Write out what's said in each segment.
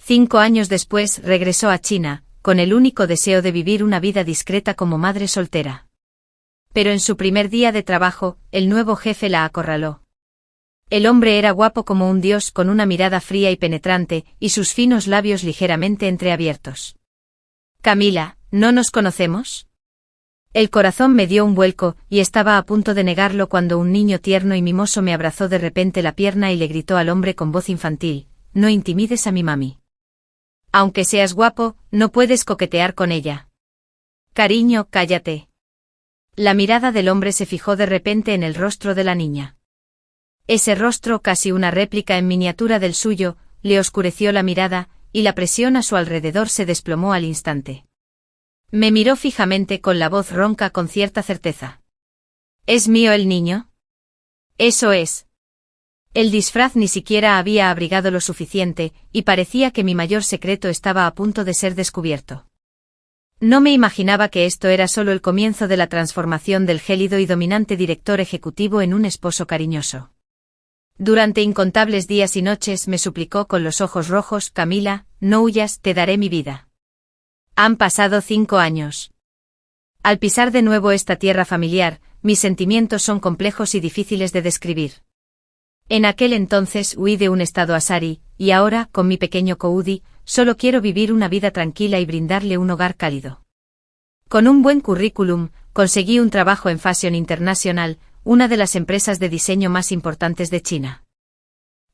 5 años después regresó a China, con el único deseo de vivir una vida discreta como madre soltera. Pero en su primer día de trabajo, el nuevo jefe la acorraló. El hombre era guapo como un dios, con una mirada fría y penetrante, y sus finos labios ligeramente entreabiertos. «Camila, ¿no nos conocemos?» El corazón me dio un vuelco, y estaba a punto de negarlo cuando un niño tierno y mimoso me abrazó de repente la pierna y le gritó al hombre con voz infantil: «No intimides a mi mami. Aunque seas guapo, no puedes coquetear con ella. Cariño, cállate». La mirada del hombre se fijó de repente en el rostro de la niña. Ese rostro, casi una réplica en miniatura del suyo, le oscureció la mirada, y la presión a su alrededor se desplomó al instante. Me miró fijamente con la voz ronca con cierta certeza. ¿Es mío el niño? Eso es. El disfraz ni siquiera había abrigado lo suficiente, y parecía que mi mayor secreto estaba a punto de ser descubierto. No me imaginaba que esto era solo el comienzo de la transformación del gélido y dominante director ejecutivo en un esposo cariñoso. Durante incontables días y noches me suplicó con los ojos rojos: «Camila, no huyas, te daré mi vida». Han pasado 5 años. Al pisar de nuevo esta tierra familiar, mis sentimientos son complejos y difíciles de describir. En aquel entonces huí de un estado asari, y ahora, con mi pequeño Koudi, solo quiero vivir una vida tranquila y brindarle un hogar cálido. Con un buen currículum, conseguí un trabajo en Fashion International, una de las empresas de diseño más importantes de China.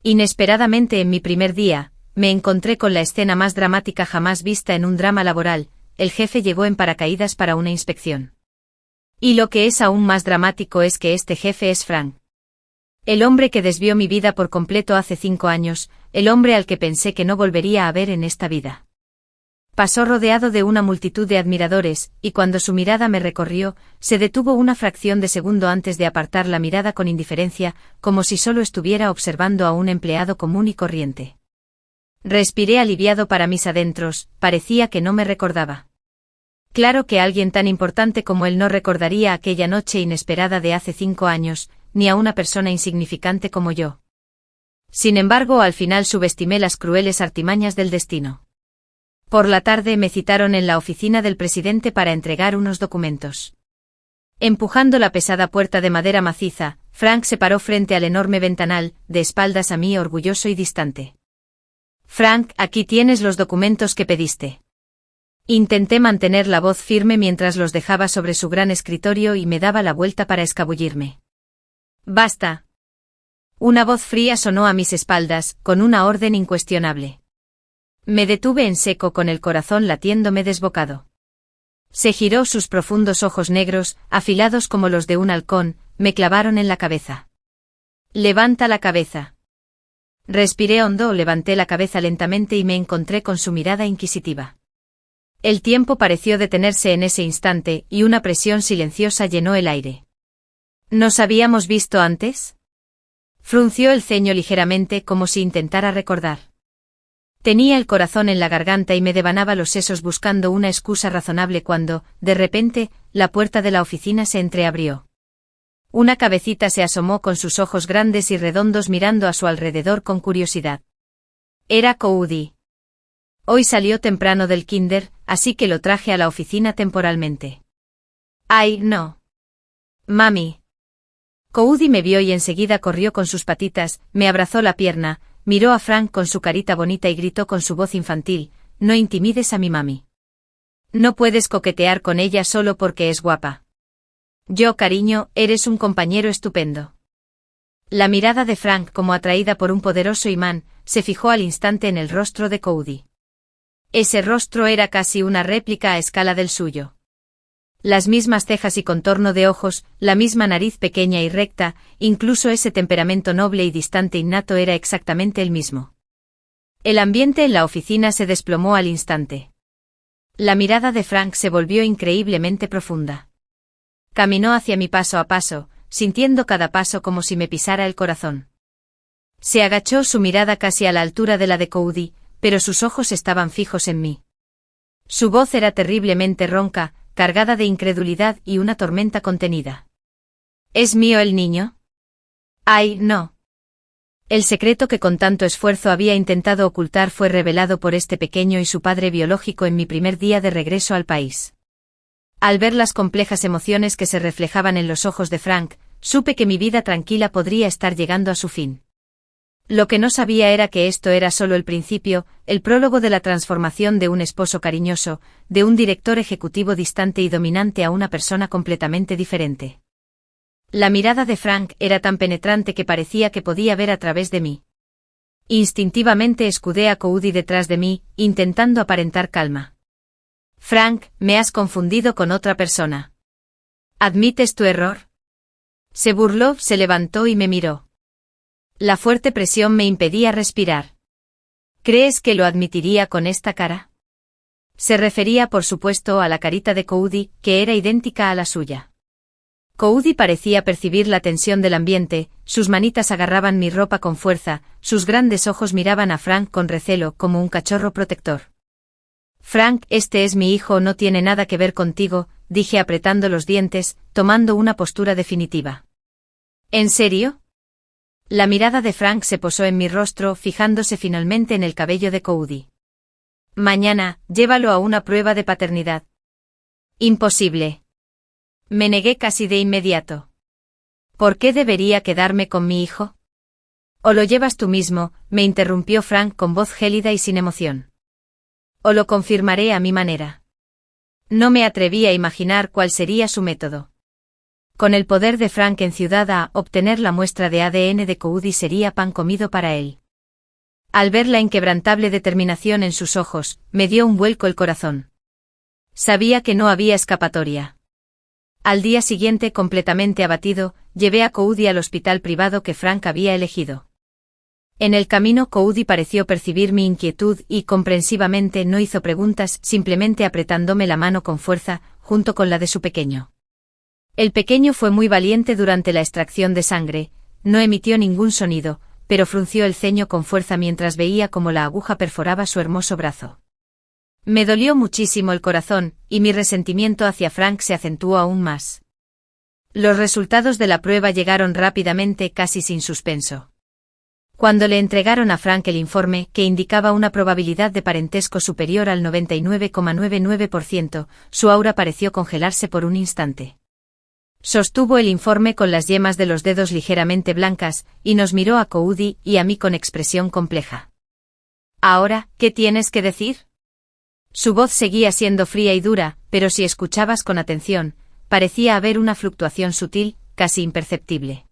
Inesperadamente en mi primer día, me encontré con la escena más dramática jamás vista en un drama laboral: el jefe llegó en paracaídas para una inspección. Y lo que es aún más dramático es que este jefe es Frank. El hombre que desvió mi vida por completo hace 5 años, el hombre al que pensé que no volvería a ver en esta vida. Pasó rodeado de una multitud de admiradores, y cuando su mirada me recorrió, se detuvo una fracción de segundo antes de apartar la mirada con indiferencia, como si solo estuviera observando a un empleado común y corriente. Respiré aliviado para mis adentros, parecía que no me recordaba. Claro que alguien tan importante como él no recordaría aquella noche inesperada de hace 5 años, ni a una persona insignificante como yo. Sin embargo, al final subestimé las crueles artimañas del destino. Por la tarde me citaron en la oficina del presidente para entregar unos documentos. Empujando la pesada puerta de madera maciza, Frank se paró frente al enorme ventanal, de espaldas a mí, orgulloso y distante. «Frank, aquí tienes los documentos que pediste». Intenté mantener la voz firme mientras los dejaba sobre su gran escritorio y me daba la vuelta para escabullirme. «Basta». Una voz fría sonó a mis espaldas, con una orden incuestionable. Me detuve en seco, con el corazón latiéndome desbocado. Se giró, sus profundos ojos negros, afilados como los de un halcón, me clavaron en la cabeza. «Levanta la cabeza». Respiré hondo, levanté la cabeza lentamente y me encontré con su mirada inquisitiva. El tiempo pareció detenerse en ese instante, y una presión silenciosa llenó el aire. ¿Nos habíamos visto antes? Frunció el ceño ligeramente, como si intentara recordar. Tenía el corazón en la garganta y me devanaba los sesos buscando una excusa razonable cuando, de repente, la puerta de la oficina se entreabrió. Una cabecita se asomó con sus ojos grandes y redondos mirando a su alrededor con curiosidad. Era Koudi. Hoy salió temprano del kinder, así que lo traje a la oficina temporalmente. ¡Ay, no! Mami. Koudi me vio y enseguida corrió con sus patitas, me abrazó la pierna, miró a Frank con su carita bonita y gritó con su voz infantil: «No intimides a mi mami. No puedes coquetear con ella solo porque es guapa. Yo, cariño, eres un compañero estupendo». La mirada de Frank, como atraída por un poderoso imán, se fijó al instante en el rostro de Koudi. Ese rostro era casi una réplica a escala del suyo. Las mismas cejas y contorno de ojos, la misma nariz pequeña y recta, incluso ese temperamento noble y distante innato era exactamente el mismo. El ambiente en la oficina se desplomó al instante. La mirada de Frank se volvió increíblemente profunda. Caminó hacia mí paso a paso, sintiendo cada paso como si me pisara el corazón. Se agachó, su mirada casi a la altura de la de Koudi, pero sus ojos estaban fijos en mí. Su voz era terriblemente ronca, cargada de incredulidad y una tormenta contenida. «¿Es mío el niño?» «Ay, no». El secreto que con tanto esfuerzo había intentado ocultar fue revelado por este pequeño y su padre biológico en mi primer día de regreso al país. Al ver las complejas emociones que se reflejaban en los ojos de Frank, supe que mi vida tranquila podría estar llegando a su fin. Lo que no sabía era que esto era solo el principio, el prólogo de la transformación de un esposo cariñoso, de un director ejecutivo distante y dominante a una persona completamente diferente. La mirada de Frank era tan penetrante que parecía que podía ver a través de mí. Instintivamente escudé a Cody detrás de mí, intentando aparentar calma. Frank, me has confundido con otra persona. ¿Admites tu error? Se burló, se levantó y me miró. La fuerte presión me impedía respirar. ¿Crees que lo admitiría con esta cara? Se refería por supuesto a la carita de Cody, que era idéntica a la suya. Cody parecía percibir la tensión del ambiente, sus manitas agarraban mi ropa con fuerza, sus grandes ojos miraban a Frank con recelo como un cachorro protector. Frank, este es mi hijo, no tiene nada que ver contigo, dije apretando los dientes, tomando una postura definitiva. ¿En serio? La mirada de Frank se posó en mi rostro, fijándose finalmente en el cabello de Cody. Mañana, llévalo a una prueba de paternidad. Imposible. Me negué casi de inmediato. ¿Por qué debería quedarme con mi hijo? O lo llevas tú mismo, me interrumpió Frank con voz gélida y sin emoción. O lo confirmaré a mi manera. No me atreví a imaginar cuál sería su método. Con el poder de Frank en Ciudad A, obtener la muestra de ADN de Cody sería pan comido para él. Al ver la inquebrantable determinación en sus ojos, me dio un vuelco el corazón. Sabía que no había escapatoria. Al día siguiente, completamente abatido, llevé a Cody al hospital privado que Frank había elegido. En el camino Cody pareció percibir mi inquietud y comprensivamente no hizo preguntas, simplemente apretándome la mano con fuerza, junto con la de su pequeño. El pequeño fue muy valiente durante la extracción de sangre, no emitió ningún sonido, pero frunció el ceño con fuerza mientras veía cómo la aguja perforaba su hermoso brazo. Me dolió muchísimo el corazón, y mi resentimiento hacia Frank se acentuó aún más. Los resultados de la prueba llegaron rápidamente, casi sin suspenso. Cuando le entregaron a Frank el informe, que indicaba una probabilidad de parentesco superior al 99,99%, su aura pareció congelarse por un instante. Sostuvo el informe con las yemas de los dedos ligeramente blancas, y nos miró a Cody y a mí con expresión compleja. «Ahora, ¿qué tienes que decir?» Su voz seguía siendo fría y dura, pero si escuchabas con atención, parecía haber una fluctuación sutil, casi imperceptible.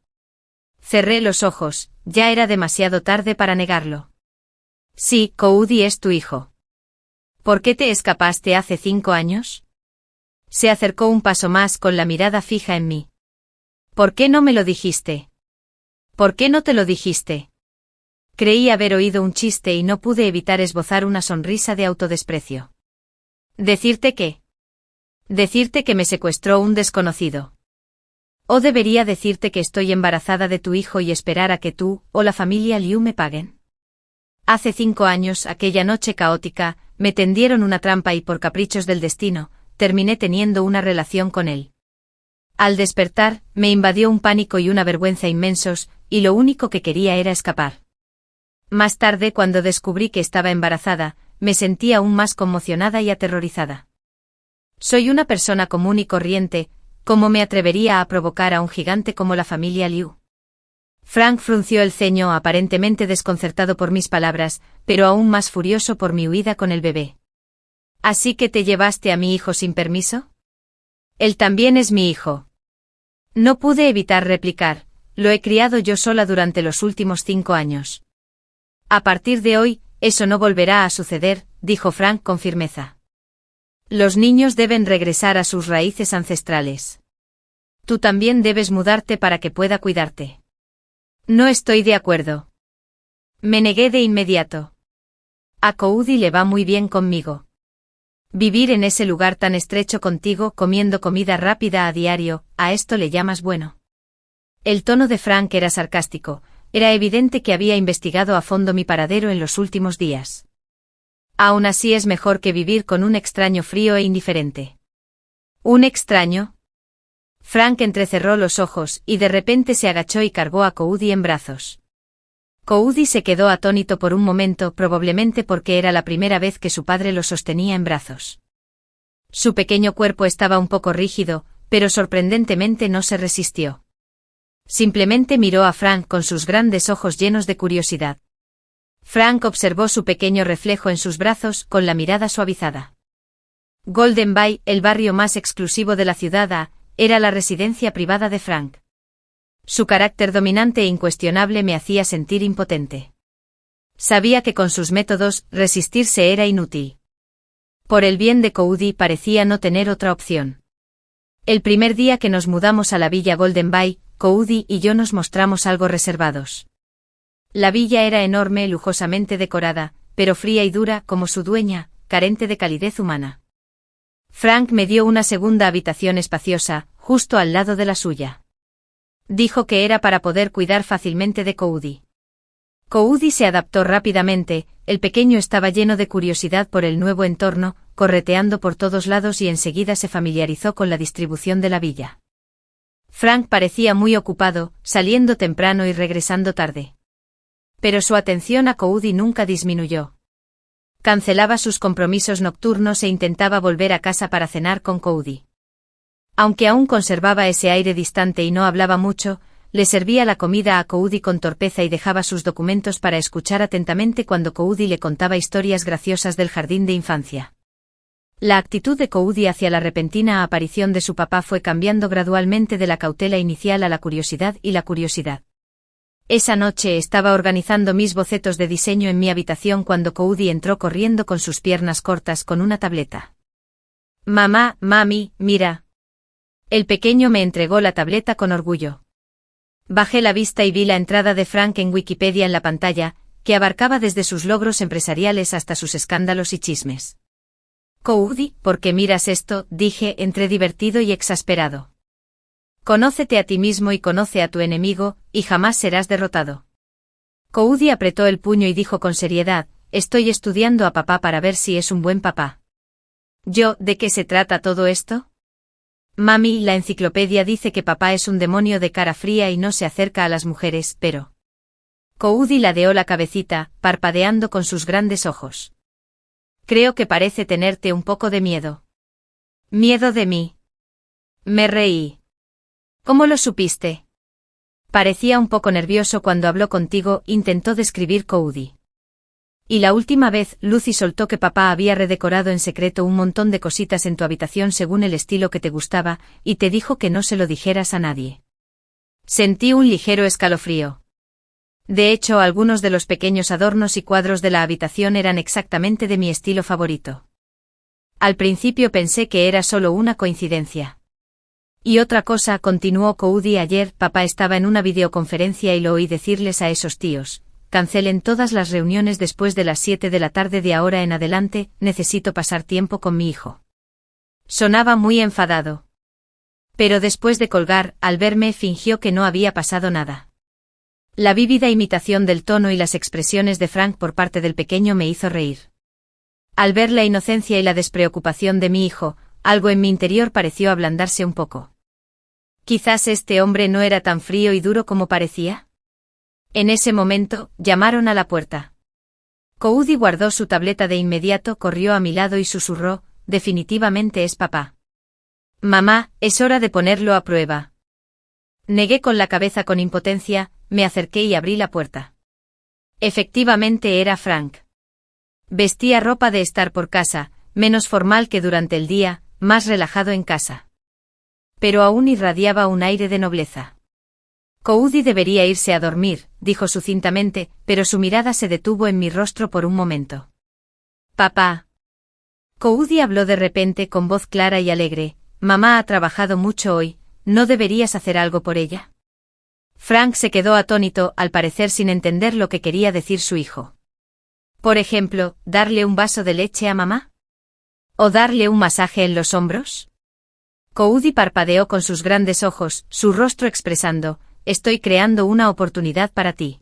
Cerré los ojos, ya era demasiado tarde para negarlo. «Sí, Cody es tu hijo». «¿Por qué te escapaste hace 5 años?» Se acercó un paso más con la mirada fija en mí. «¿Por qué no me lo dijiste?» «¿Por qué no te lo dijiste?» Creí haber oído un chiste y no pude evitar esbozar una sonrisa de autodesprecio. ¿Decirte qué? Decirte que me secuestró un desconocido. ¿O debería decirte que estoy embarazada de tu hijo y esperar a que tú, o la familia Liu me paguen? Hace 5 años, aquella noche caótica, me tendieron una trampa y por caprichos del destino, terminé teniendo una relación con él. Al despertar, me invadió un pánico y una vergüenza inmensos, y lo único que quería era escapar. Más tarde, cuando descubrí que estaba embarazada, me sentí aún más conmocionada y aterrorizada. Soy una persona común y corriente, ¿cómo me atrevería a provocar a un gigante como la familia Liu? Frank frunció el ceño, aparentemente desconcertado por mis palabras, pero aún más furioso por mi huida con el bebé. ¿Así que te llevaste a mi hijo sin permiso? Él también es mi hijo. No pude evitar replicar, lo he criado yo sola durante los últimos 5 años. A partir de hoy, eso no volverá a suceder, dijo Frank con firmeza. Los niños deben regresar a sus raíces ancestrales. Tú también debes mudarte para que pueda cuidarte. No estoy de acuerdo. Me negué de inmediato. A Cody le va muy bien conmigo. Vivir en ese lugar tan estrecho contigo, comiendo comida rápida a diario, ¿a esto le llamas bueno? El tono de Frank era sarcástico, era evidente que había investigado a fondo mi paradero en los últimos días. Aún así es mejor que vivir con un extraño frío e indiferente. ¿Un extraño? Frank entrecerró los ojos y de repente se agachó y cargó a Cody en brazos. Cody se quedó atónito por un momento, probablemente porque era la primera vez que su padre lo sostenía en brazos. Su pequeño cuerpo estaba un poco rígido, pero sorprendentemente no se resistió. Simplemente miró a Frank con sus grandes ojos llenos de curiosidad. Frank observó su pequeño reflejo en sus brazos con la mirada suavizada. Golden Bay, el barrio más exclusivo de la ciudad, era la residencia privada de Frank. Su carácter dominante e incuestionable me hacía sentir impotente. Sabía que con sus métodos, resistirse era inútil. Por el bien de Cody parecía no tener otra opción. El primer día que nos mudamos a la villa Golden Bay, Cody y yo nos mostramos algo reservados. La villa era enorme, lujosamente decorada, pero fría y dura como su dueña, carente de calidez humana. Frank me dio una segunda habitación espaciosa, justo al lado de la suya. Dijo que era para poder cuidar fácilmente de Cody. Cody se adaptó rápidamente, el pequeño estaba lleno de curiosidad por el nuevo entorno, correteando por todos lados y enseguida se familiarizó con la distribución de la villa. Frank parecía muy ocupado, saliendo temprano y regresando tarde. Pero su atención a Cody nunca disminuyó. Cancelaba sus compromisos nocturnos e intentaba volver a casa para cenar con Cody. Aunque aún conservaba ese aire distante y no hablaba mucho, le servía la comida a Cody con torpeza y dejaba sus documentos para escuchar atentamente cuando Cody le contaba historias graciosas del jardín de infancia. La actitud de Cody hacia la repentina aparición de su papá fue cambiando gradualmente de la cautela inicial a la curiosidad y la curiosidad. Esa noche estaba organizando mis bocetos de diseño en mi habitación cuando Cody entró corriendo con sus piernas cortas con una tableta. Mamá, mami, mira. El pequeño me entregó la tableta con orgullo. Bajé la vista y vi la entrada de Frank en Wikipedia en la pantalla, que abarcaba desde sus logros empresariales hasta sus escándalos y chismes. Cody, ¿por qué miras esto?, dije entre divertido y exasperado. Conócete a ti mismo y conoce a tu enemigo, y jamás serás derrotado. Cody apretó el puño y dijo con seriedad, estoy estudiando a papá para ver si es un buen papá. Yo, ¿de qué se trata todo esto? Mami, la enciclopedia dice que papá es un demonio de cara fría y no se acerca a las mujeres, pero... Cody ladeó la cabecita, parpadeando con sus grandes ojos. Creo que parece tenerte un poco de miedo. ¿Miedo de mí? Me reí. ¿Cómo lo supiste? Parecía un poco nervioso cuando habló contigo, intentó describir Cody. Y la última vez, Lucy soltó que papá había redecorado en secreto un montón de cositas en tu habitación según el estilo que te gustaba, y te dijo que no se lo dijeras a nadie. Sentí un ligero escalofrío. De hecho, algunos de los pequeños adornos y cuadros de la habitación eran exactamente de mi estilo favorito. Al principio pensé que era solo una coincidencia. Y otra cosa, continuó Cody, ayer papá estaba en una videoconferencia y lo oí decirles a esos tíos. Cancelen todas las reuniones después de las 7 de la tarde de ahora en adelante, necesito pasar tiempo con mi hijo. Sonaba muy enfadado. Pero después de colgar, al verme fingió que no había pasado nada. La vívida imitación del tono y las expresiones de Frank por parte del pequeño me hizo reír. Al ver la inocencia y la despreocupación de mi hijo, algo en mi interior pareció ablandarse un poco. Quizás este hombre no era tan frío y duro como parecía. En ese momento, llamaron a la puerta. Cody guardó su tableta de inmediato, corrió a mi lado y susurró, definitivamente es papá. Mamá, es hora de ponerlo a prueba. Negué con la cabeza con impotencia, me acerqué y abrí la puerta. Efectivamente era Frank. Vestía ropa de estar por casa, menos formal que durante el día, más relajado en casa. Pero aún irradiaba un aire de nobleza. Cody debería irse a dormir, dijo sucintamente, pero su mirada se detuvo en mi rostro por un momento. Papá. Cody habló de repente con voz clara y alegre, mamá ha trabajado mucho hoy, ¿no deberías hacer algo por ella? Frank se quedó atónito, al parecer sin entender lo que quería decir su hijo. Por ejemplo, ¿darle un vaso de leche a mamá? ¿O darle un masaje en los hombros? Cody parpadeó con sus grandes ojos, su rostro expresando, estoy creando una oportunidad para ti.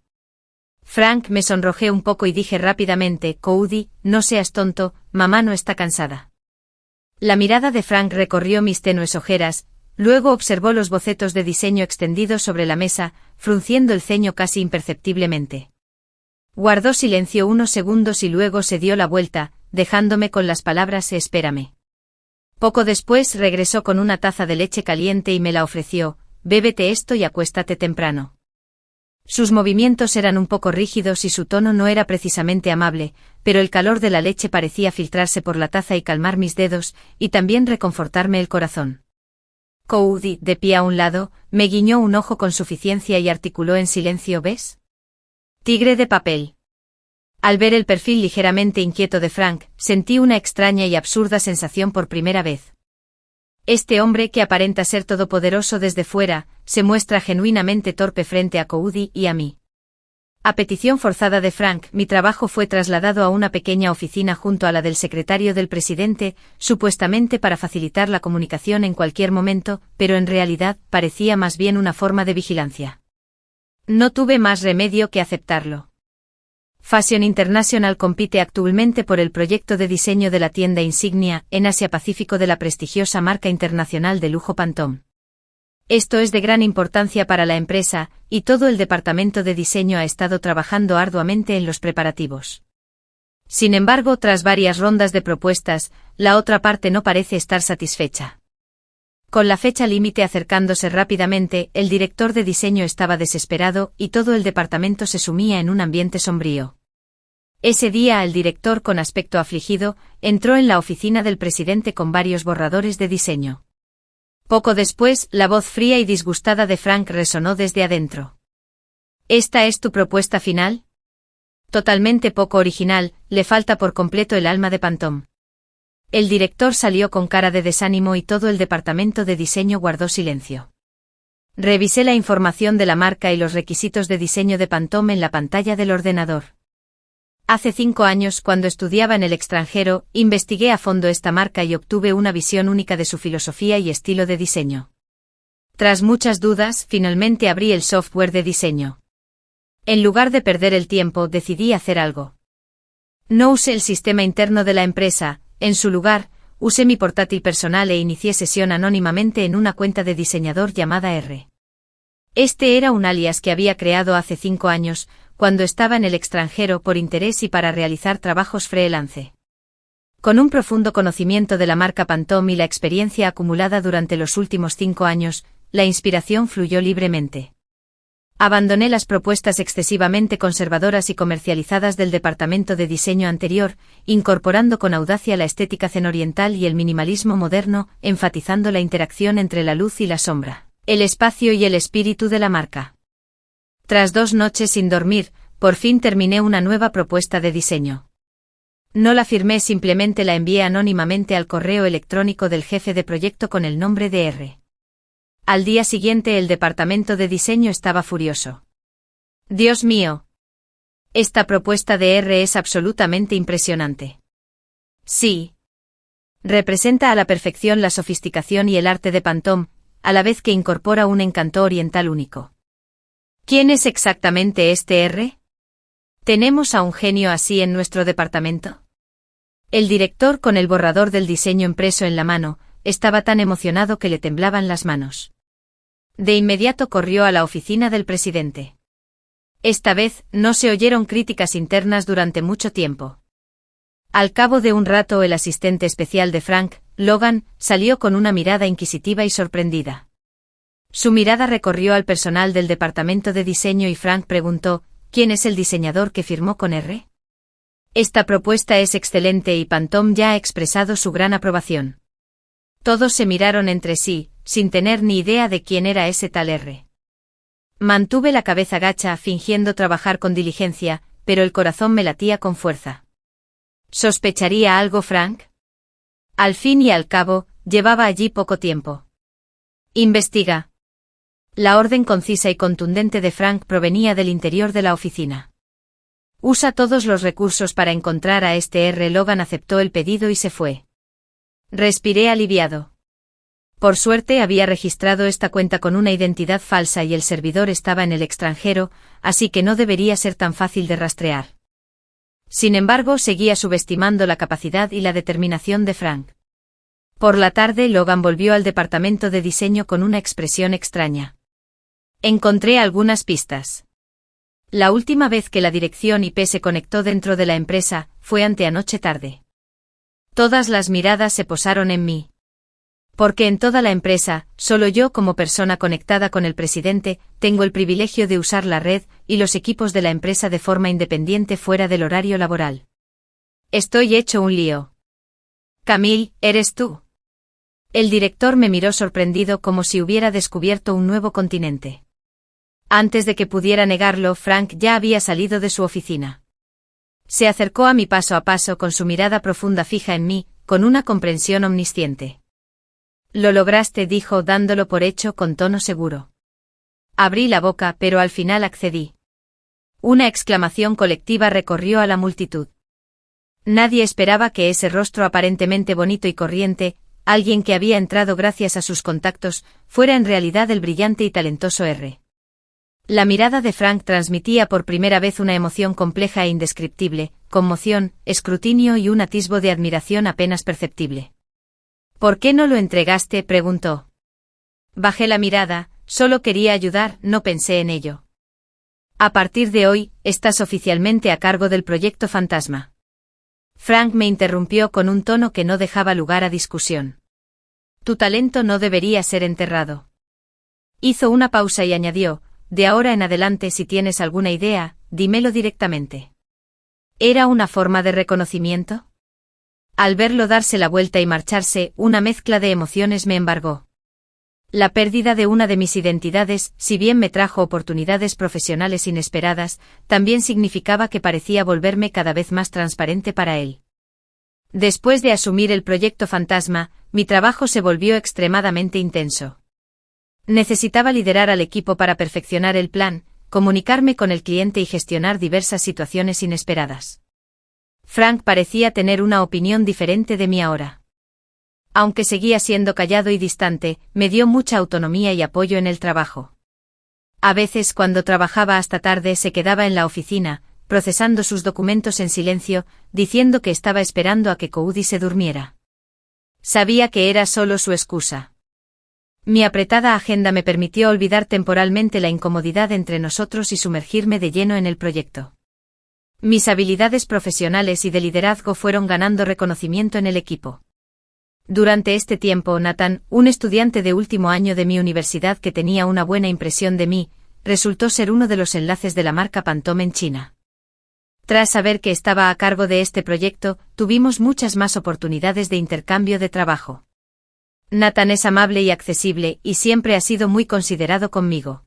Frank, me sonrojé un poco y dije rápidamente, Cody, no seas tonto, mamá no está cansada. La mirada de Frank recorrió mis tenues ojeras, luego observó los bocetos de diseño extendidos sobre la mesa, frunciendo el ceño casi imperceptiblemente. Guardó silencio unos segundos y luego se dio la vuelta, dejándome con las palabras «espérame». Poco después regresó con una taza de leche caliente y me la ofreció, «bébete esto y acuéstate temprano». Sus movimientos eran un poco rígidos y su tono no era precisamente amable, pero el calor de la leche parecía filtrarse por la taza y calmar mis dedos, y también reconfortarme el corazón. Cody, de pie a un lado, me guiñó un ojo con suficiencia y articuló en silencio «¿ves? Tigre de papel». Al ver el perfil ligeramente inquieto de Frank, sentí una extraña y absurda sensación por primera vez. Este hombre que aparenta ser todopoderoso desde fuera, se muestra genuinamente torpe frente a Cody y a mí. A petición forzada de Frank, mi trabajo fue trasladado a una pequeña oficina junto a la del secretario del presidente, supuestamente para facilitar la comunicación en cualquier momento, pero en realidad parecía más bien una forma de vigilancia. No tuve más remedio que aceptarlo. Fashion International compite actualmente por el proyecto de diseño de la tienda insignia en Asia-Pacífico de la prestigiosa marca internacional de lujo Pantone. Esto es de gran importancia para la empresa, y todo el departamento de diseño ha estado trabajando arduamente en los preparativos. Sin embargo, tras varias rondas de propuestas, la otra parte no parece estar satisfecha. Con la fecha límite acercándose rápidamente, el director de diseño estaba desesperado y todo el departamento se sumía en un ambiente sombrío. Ese día el director, con aspecto afligido, entró en la oficina del presidente con varios borradores de diseño. Poco después, la voz fría y disgustada de Frank resonó desde adentro. ¿Esta es tu propuesta final? Totalmente poco original, le falta por completo el alma de Pantone. El director salió con cara de desánimo y todo el departamento de diseño guardó silencio. Revisé la información de la marca y los requisitos de diseño de Pantone en la pantalla del ordenador. Hace 5 años, cuando estudiaba en el extranjero, investigué a fondo esta marca y obtuve una visión única de su filosofía y estilo de diseño. Tras muchas dudas, finalmente abrí el software de diseño. En lugar de perder el tiempo, decidí hacer algo. No usé el sistema interno de la empresa. En su lugar, usé mi portátil personal e inicié sesión anónimamente en una cuenta de diseñador llamada R. Este era un alias que había creado hace 5 años, cuando estaba en el extranjero por interés y para realizar trabajos freelance. Con un profundo conocimiento de la marca Pantone y la experiencia acumulada durante los últimos 5 años, la inspiración fluyó libremente. Abandoné las propuestas excesivamente conservadoras y comercializadas del departamento de diseño anterior, incorporando con audacia la estética zenoriental y el minimalismo moderno, enfatizando la interacción entre la luz y la sombra, el espacio y el espíritu de la marca. Tras 2 noches sin dormir, por fin terminé una nueva propuesta de diseño. No la firmé, simplemente la envié anónimamente al correo electrónico del jefe de proyecto con el nombre de R. Al día siguiente el departamento de diseño estaba furioso. Dios mío. Esta propuesta de R es absolutamente impresionante. Sí. Representa a la perfección la sofisticación y el arte de Pantone, a la vez que incorpora un encanto oriental único. ¿Quién es exactamente este R? ¿Tenemos a un genio así en nuestro departamento? El director, con el borrador del diseño impreso en la mano, estaba tan emocionado que le temblaban las manos. De inmediato corrió a la oficina del presidente. Esta vez, no se oyeron críticas internas durante mucho tiempo. Al cabo de un rato, el asistente especial de Frank, Logan, salió con una mirada inquisitiva y sorprendida. Su mirada recorrió al personal del departamento de diseño y Frank preguntó, ¿quién es el diseñador que firmó con R? Esta propuesta es excelente y Pantone ya ha expresado su gran aprobación. Todos se miraron entre sí, sin tener ni idea de quién era ese tal R. Mantuve la cabeza gacha, fingiendo trabajar con diligencia, pero el corazón me latía con fuerza. ¿Sospecharía algo Frank? Al fin y al cabo, llevaba allí poco tiempo. Investiga. La orden concisa y contundente de Frank provenía del interior de la oficina. Usa todos los recursos para encontrar a este R. Logan aceptó el pedido y se fue. Respiré aliviado. Por suerte había registrado esta cuenta con una identidad falsa y el servidor estaba en el extranjero, así que no debería ser tan fácil de rastrear. Sin embargo, seguía subestimando la capacidad y la determinación de Frank. Por la tarde, Logan volvió al departamento de diseño con una expresión extraña. Encontré algunas pistas. La última vez que la dirección IP se conectó dentro de la empresa, fue anteanoche tarde. Todas las miradas se posaron en mí. Porque en toda la empresa, solo yo como persona conectada con el presidente, tengo el privilegio de usar la red y los equipos de la empresa de forma independiente fuera del horario laboral. Estoy hecho un lío. Camille, ¿eres tú? El director me miró sorprendido como si hubiera descubierto un nuevo continente. Antes de que pudiera negarlo, Frank ya había salido de su oficina. Se acercó a mí paso a paso con su mirada profunda fija en mí, con una comprensión omnisciente. Lo lograste, dijo dándolo por hecho con tono seguro. Abrí la boca, pero al final accedí. Una exclamación colectiva recorrió a la multitud. Nadie esperaba que ese rostro aparentemente bonito y corriente, alguien que había entrado gracias a sus contactos, fuera en realidad el brillante y talentoso R. La mirada de Frank transmitía por primera vez una emoción compleja e indescriptible, conmoción, escrutinio y un atisbo de admiración apenas perceptible. ¿Por qué no lo entregaste?, preguntó. Bajé la mirada, solo quería ayudar, no pensé en ello. A partir de hoy, estás oficialmente a cargo del proyecto Fantasma. Frank me interrumpió con un tono que no dejaba lugar a discusión. Tu talento no debería ser enterrado. Hizo una pausa y añadió, de ahora en adelante si tienes alguna idea, dímelo directamente. ¿Era una forma de reconocimiento? Al verlo darse la vuelta y marcharse, una mezcla de emociones me embargó. La pérdida de una de mis identidades, si bien me trajo oportunidades profesionales inesperadas, también significaba que parecía volverme cada vez más transparente para él. Después de asumir el proyecto Fantasma, mi trabajo se volvió extremadamente intenso. Necesitaba liderar al equipo para perfeccionar el plan, comunicarme con el cliente y gestionar diversas situaciones inesperadas. Frank parecía tener una opinión diferente de mí ahora. Aunque seguía siendo callado y distante, me dio mucha autonomía y apoyo en el trabajo. A veces cuando trabajaba hasta tarde se quedaba en la oficina, procesando sus documentos en silencio, diciendo que estaba esperando a que Cody se durmiera. Sabía que era solo su excusa. Mi apretada agenda me permitió olvidar temporalmente la incomodidad entre nosotros y sumergirme de lleno en el proyecto. Mis habilidades profesionales y de liderazgo fueron ganando reconocimiento en el equipo. Durante este tiempo, Nathan, un estudiante de último año de mi universidad que tenía una buena impresión de mí, resultó ser uno de los enlaces de la marca Pantone en China. Tras saber que estaba a cargo de este proyecto, tuvimos muchas más oportunidades de intercambio de trabajo. Nathan es amable y accesible, y siempre ha sido muy considerado conmigo.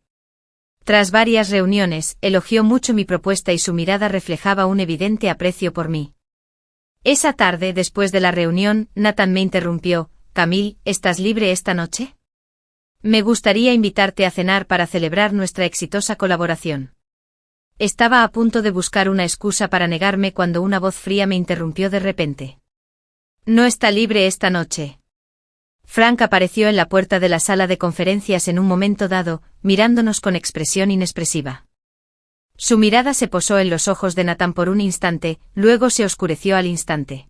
Tras varias reuniones, elogió mucho mi propuesta y su mirada reflejaba un evidente aprecio por mí. Esa tarde, después de la reunión, Nathan me interrumpió, Camille, ¿estás libre esta noche? Me gustaría invitarte a cenar para celebrar nuestra exitosa colaboración. Estaba a punto de buscar una excusa para negarme cuando una voz fría me interrumpió de repente. No está libre esta noche. Frank apareció en la puerta de la sala de conferencias en un momento dado, mirándonos con expresión inexpresiva. Su mirada se posó en los ojos de Nathan por un instante, luego se oscureció al instante.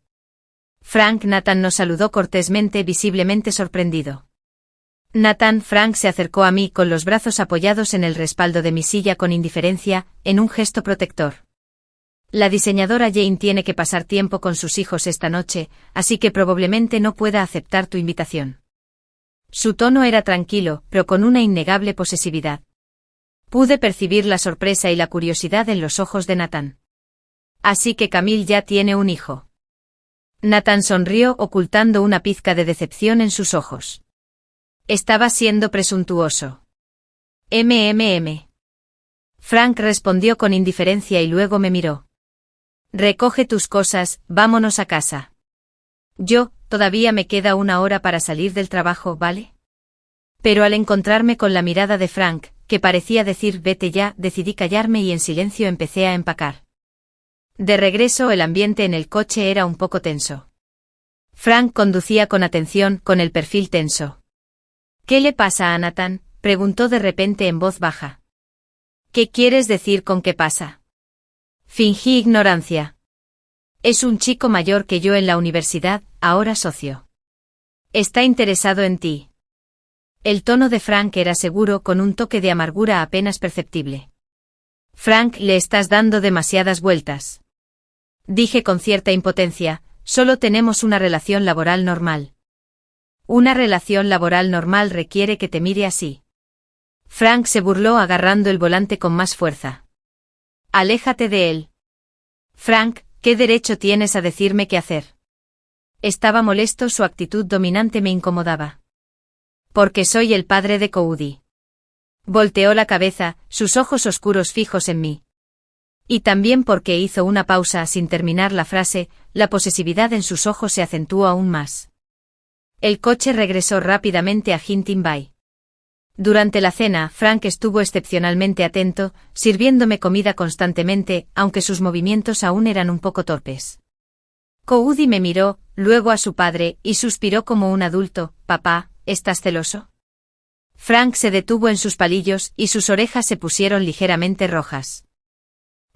Nathan nos saludó cortésmente, visiblemente sorprendido. Frank se acercó a mí con los brazos apoyados en el respaldo de mi silla con indiferencia, en un gesto protector. La diseñadora Jane tiene que pasar tiempo con sus hijos esta noche, así que probablemente no pueda aceptar tu invitación. Su tono era tranquilo, pero con una innegable posesividad. Pude percibir la sorpresa y la curiosidad en los ojos de Nathan. Así que Camille ya tiene un hijo. Nathan sonrió ocultando una pizca de decepción en sus ojos. Estaba siendo presuntuoso. Frank respondió con indiferencia y luego me miró. Recoge tus cosas, vámonos a casa. Todavía me queda una hora para salir del trabajo, ¿vale? Pero al encontrarme con la mirada de Frank, que parecía decir vete ya, decidí callarme y en silencio empecé a empacar. De regreso el ambiente en el coche era un poco tenso. Frank conducía con atención, con el perfil tenso. ¿Qué le pasa a Nathan?, preguntó de repente en voz baja. ¿Qué quieres decir con qué pasa? Fingí ignorancia. Es un chico mayor que yo en la universidad, ahora socio. Está interesado en ti. El tono de Frank era seguro con un toque de amargura apenas perceptible. Frank, le estás dando demasiadas vueltas. Dije con cierta impotencia, solo tenemos una relación laboral normal. Una relación laboral normal requiere que te mire así. Frank se burló agarrando el volante con más fuerza. Aléjate de él. Frank, ¿qué derecho tienes a decirme qué hacer? Estaba molesto, su actitud dominante me incomodaba. Porque soy el padre de Cody. Volteó la cabeza, sus ojos oscuros fijos en mí. Y también porque hizo una pausa sin terminar la frase, la posesividad en sus ojos se acentuó aún más. El coche regresó rápidamente a Hunting Bay. Durante la cena, Frank estuvo excepcionalmente atento, sirviéndome comida constantemente, aunque sus movimientos aún eran un poco torpes. Cody me miró, luego a su padre, y suspiró como un adulto. Papá, ¿estás celoso? Frank se detuvo en sus palillos, y sus orejas se pusieron ligeramente rojas.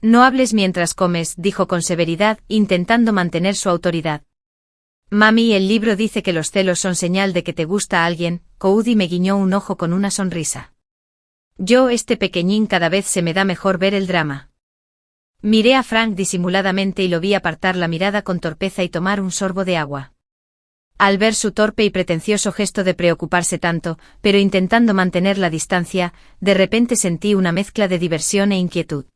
No hables mientras comes, dijo con severidad, intentando mantener su autoridad. Mami, el libro dice que los celos son señal de que te gusta a alguien. Cody me guiñó un ojo con una sonrisa. Este pequeñín, cada vez se me da mejor ver el drama. Miré a Frank disimuladamente y lo vi apartar la mirada con torpeza y tomar un sorbo de agua. Al ver su torpe y pretencioso gesto de preocuparse tanto, pero intentando mantener la distancia, de repente sentí una mezcla de diversión e inquietud.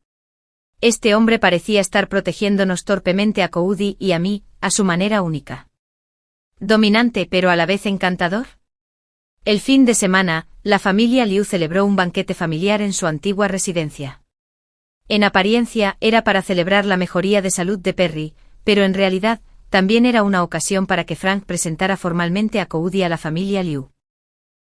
Este hombre parecía estar protegiéndonos torpemente a Cody y a mí, a su manera única. Dominante pero a la vez encantador. El fin de semana, la familia Liu celebró un banquete familiar en su antigua residencia. En apariencia, era para celebrar la mejoría de salud de Perry, pero en realidad, también era una ocasión para que Frank presentara formalmente a Cody a la familia Liu.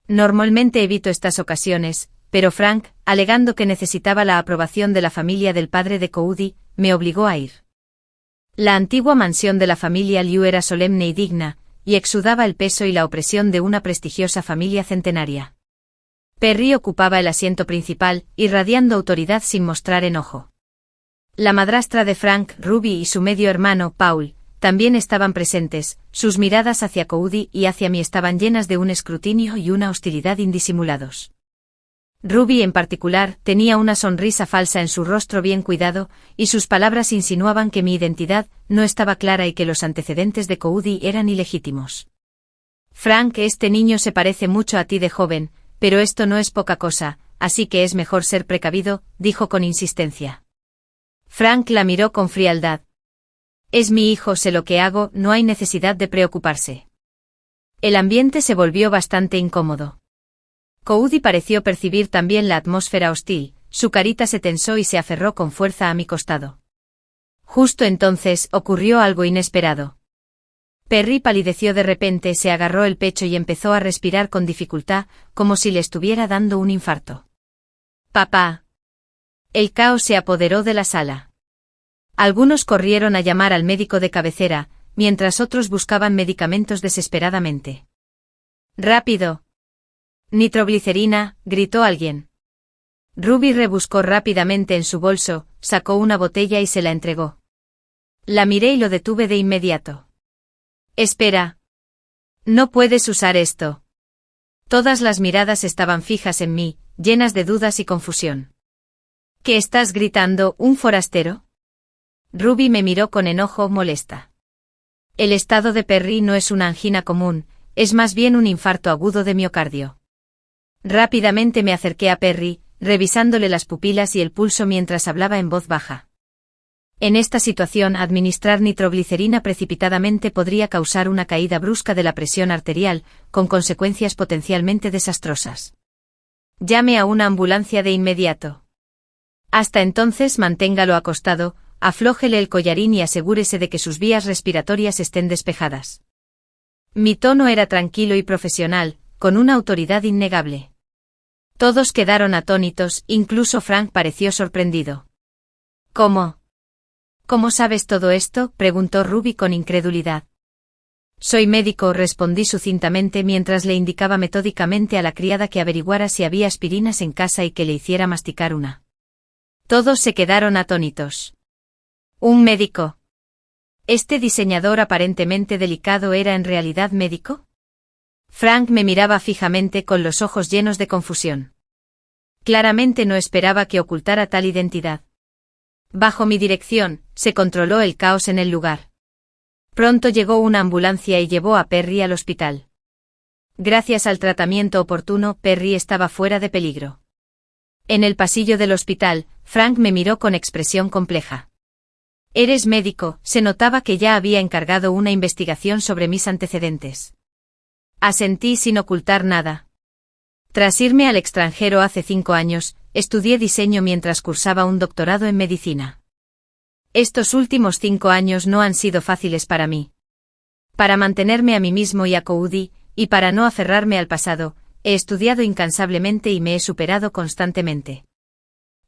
Normalmente evito estas ocasiones, pero Frank, alegando que necesitaba la aprobación de la familia del padre de Cody, me obligó a ir. La antigua mansión de la familia Liu era solemne y digna, y exudaba el peso y la opresión de una prestigiosa familia centenaria. Perry ocupaba el asiento principal, irradiando autoridad sin mostrar enojo. La madrastra de Frank, Ruby, y su medio hermano, Paul, también estaban presentes, sus miradas hacia Cody y hacia mí estaban llenas de un escrutinio y una hostilidad indisimulados. Ruby en particular tenía una sonrisa falsa en su rostro bien cuidado, y sus palabras insinuaban que mi identidad no estaba clara y que los antecedentes de Cody eran ilegítimos. Frank, este niño se parece mucho a ti de joven, pero esto no es poca cosa, así que es mejor ser precavido, dijo con insistencia. Frank la miró con frialdad. Es mi hijo, sé lo que hago, no hay necesidad de preocuparse. El ambiente se volvió bastante incómodo. Cody pareció percibir también la atmósfera hostil, su carita se tensó y se aferró con fuerza a mi costado. Justo entonces ocurrió algo inesperado. Perry palideció de repente, se agarró el pecho y empezó a respirar con dificultad, como si le estuviera dando un infarto. Papá. El caos se apoderó de la sala. Algunos corrieron a llamar al médico de cabecera, mientras otros buscaban medicamentos desesperadamente. ¡Rápido! Nitroglicerina, gritó alguien. Ruby rebuscó rápidamente en su bolso, sacó una botella y se la entregó. La miré y lo detuve de inmediato. Espera. No puedes usar esto. Todas las miradas estaban fijas en mí, llenas de dudas y confusión. ¿Qué estás gritando, un forastero? Ruby me miró con enojo, molesta. El estado de Perry no es una angina común, es más bien un infarto agudo de miocardio. Rápidamente me acerqué a Perry, revisándole las pupilas y el pulso mientras hablaba en voz baja. En esta situación, administrar nitroglicerina precipitadamente podría causar una caída brusca de la presión arterial, con consecuencias potencialmente desastrosas. Llame a una ambulancia de inmediato. Hasta entonces manténgalo acostado, aflójele el collarín y asegúrese de que sus vías respiratorias estén despejadas. Mi tono era tranquilo y profesional, con una autoridad innegable. Todos quedaron atónitos, incluso Frank pareció sorprendido. ¿Cómo? ¿Cómo sabes todo esto?, preguntó Ruby con incredulidad. Soy médico, respondí sucintamente mientras le indicaba metódicamente a la criada que averiguara si había aspirinas en casa y que le hiciera masticar una. Todos se quedaron atónitos. ¿Un médico? ¿Este diseñador aparentemente delicado era en realidad médico? Frank me miraba fijamente con los ojos llenos de confusión. Claramente no esperaba que ocultara tal identidad. Bajo mi dirección, se controló el caos en el lugar. Pronto llegó una ambulancia y llevó a Perry al hospital. Gracias al tratamiento oportuno, Perry estaba fuera de peligro. En el pasillo del hospital, Frank me miró con expresión compleja. «Eres médico», se notaba que ya había encargado una investigación sobre mis antecedentes. Asentí sin ocultar nada. Tras irme al extranjero hace 5 años, estudié diseño mientras cursaba un doctorado en medicina. Estos últimos 5 años no han sido fáciles para mí. Para mantenerme a mí mismo y a Cody, y para no aferrarme al pasado, he estudiado incansablemente y me he superado constantemente.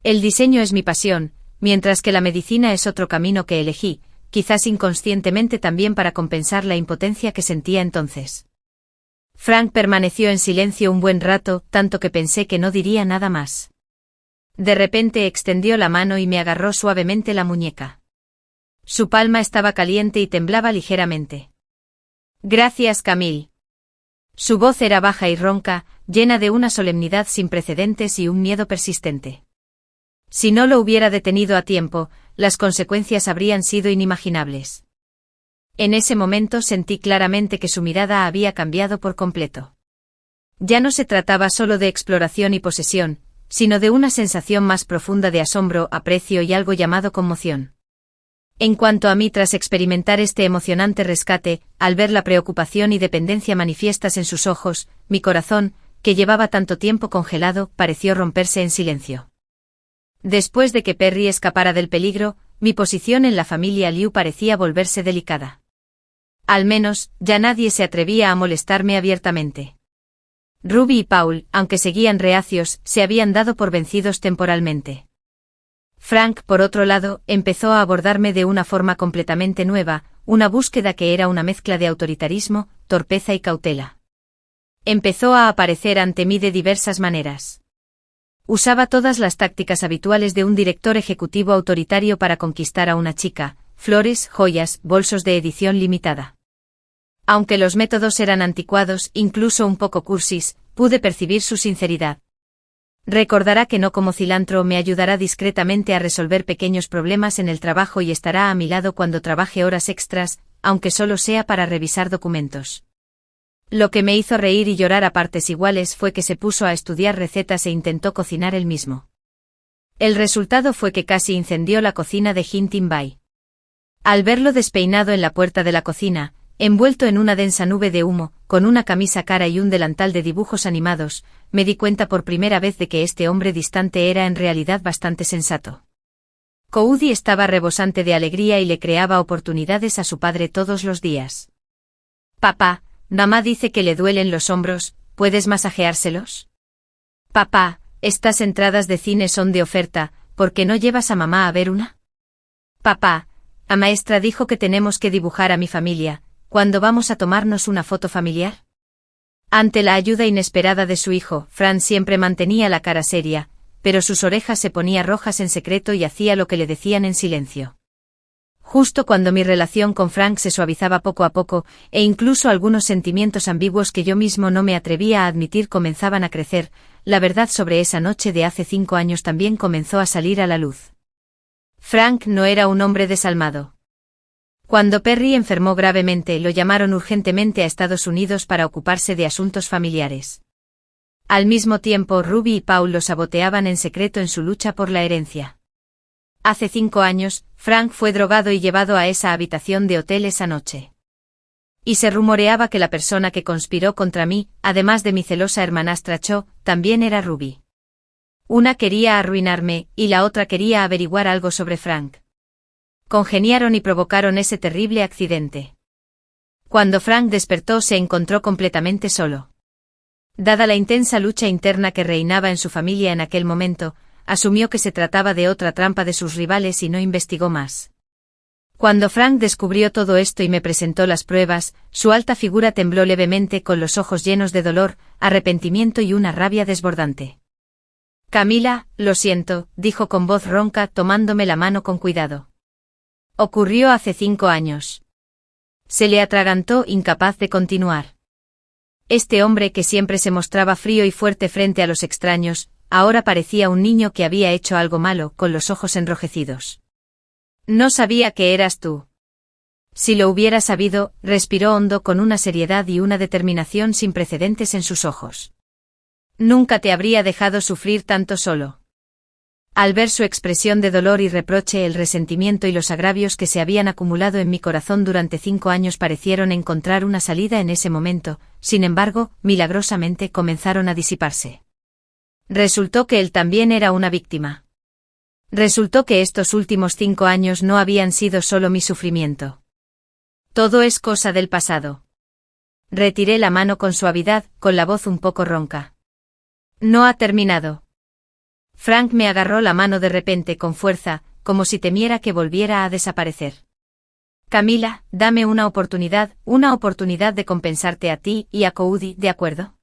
El diseño es mi pasión, mientras que la medicina es otro camino que elegí, quizás inconscientemente también para compensar la impotencia que sentía entonces. Frank permaneció en silencio un buen rato, tanto que pensé que no diría nada más. De repente extendió la mano y me agarró suavemente la muñeca. Su palma estaba caliente y temblaba ligeramente. «Gracias, Camille». Su voz era baja y ronca, llena de una solemnidad sin precedentes y un miedo persistente. Si no lo hubiera detenido a tiempo, las consecuencias habrían sido inimaginables. En ese momento sentí claramente que su mirada había cambiado por completo. Ya no se trataba solo de exploración y posesión, sino de una sensación más profunda de asombro, aprecio y algo llamado conmoción. En cuanto a mí, tras experimentar este emocionante rescate, al ver la preocupación y dependencia manifiestas en sus ojos, mi corazón, que llevaba tanto tiempo congelado, pareció romperse en silencio. Después de que Perry escapara del peligro, mi posición en la familia Liu parecía volverse delicada. Al menos, ya nadie se atrevía a molestarme abiertamente. Ruby y Paul, aunque seguían reacios, se habían dado por vencidos temporalmente. Frank, por otro lado, empezó a abordarme de una forma completamente nueva, una búsqueda que era una mezcla de autoritarismo, torpeza y cautela. Empezó a aparecer ante mí de diversas maneras. Usaba todas las tácticas habituales de un director ejecutivo autoritario para conquistar a una chica: flores, joyas, bolsos de edición limitada. Aunque los métodos eran anticuados, incluso un poco cursis, pude percibir su sinceridad. Recordará que no como cilantro, me ayudará discretamente a resolver pequeños problemas en el trabajo y estará a mi lado cuando trabaje horas extras, aunque solo sea para revisar documentos. Lo que me hizo reír y llorar a partes iguales fue que se puso a estudiar recetas e intentó cocinar él mismo. El resultado fue que casi incendió la cocina de Hinton Bay. Al verlo despeinado en la puerta de la cocina, envuelto en una densa nube de humo, con una camisa cara y un delantal de dibujos animados, me di cuenta por primera vez de que este hombre distante era en realidad bastante sensato. Cody estaba rebosante de alegría y le creaba oportunidades a su padre todos los días. «Papá, mamá dice que le duelen los hombros, ¿puedes masajeárselos? Papá, estas entradas de cine son de oferta, ¿por qué no llevas a mamá a ver una? Papá, la maestra dijo que tenemos que dibujar a mi familia, ¿cuándo vamos a tomarnos una foto familiar?» Ante la ayuda inesperada de su hijo, Fran siempre mantenía la cara seria, pero sus orejas se ponían rojas en secreto y hacía lo que le decían en silencio. Justo cuando mi relación con Frank se suavizaba poco a poco, e incluso algunos sentimientos ambiguos que yo mismo no me atrevía a admitir comenzaban a crecer, la verdad sobre esa noche de hace 5 años también comenzó a salir a la luz. Frank no era un hombre desalmado. Cuando Perry enfermó gravemente, lo llamaron urgentemente a Estados Unidos para ocuparse de asuntos familiares. Al mismo tiempo, Ruby y Paul lo saboteaban en secreto en su lucha por la herencia. Hace 5 años, Frank fue drogado y llevado a esa habitación de hotel esa noche. Y se rumoreaba que la persona que conspiró contra mí, además de mi celosa hermanastra Cho, también era Ruby. Una quería arruinarme, y la otra quería averiguar algo sobre Frank. Congeniaron y provocaron ese terrible accidente. Cuando Frank despertó se encontró completamente solo. Dada la intensa lucha interna que reinaba en su familia en aquel momento, asumió que se trataba de otra trampa de sus rivales y no investigó más. Cuando Frank descubrió todo esto y me presentó las pruebas, su alta figura tembló levemente con los ojos llenos de dolor, arrepentimiento y una rabia desbordante. «Camila, lo siento», dijo con voz ronca, tomándome la mano con cuidado. «Ocurrió hace 5 años». Se le atragantó, incapaz de continuar. Este hombre que siempre se mostraba frío y fuerte frente a los extraños, ahora parecía un niño que había hecho algo malo, con los ojos enrojecidos. No sabía que eras tú. Si lo hubiera sabido, respiró hondo con una seriedad y una determinación sin precedentes en sus ojos. Nunca te habría dejado sufrir tanto solo. Al ver su expresión de dolor y reproche, el resentimiento y los agravios que se habían acumulado en mi corazón durante 5 años parecieron encontrar una salida en ese momento, sin embargo, milagrosamente comenzaron a disiparse. Resultó que él también era una víctima. Resultó que estos últimos 5 años no habían sido solo mi sufrimiento. Todo es cosa del pasado. Retiré la mano con suavidad, con la voz un poco ronca. No ha terminado. Frank me agarró la mano de repente con fuerza, como si temiera que volviera a desaparecer. Camila, dame una oportunidad de compensarte a ti y a Cody, ¿de acuerdo?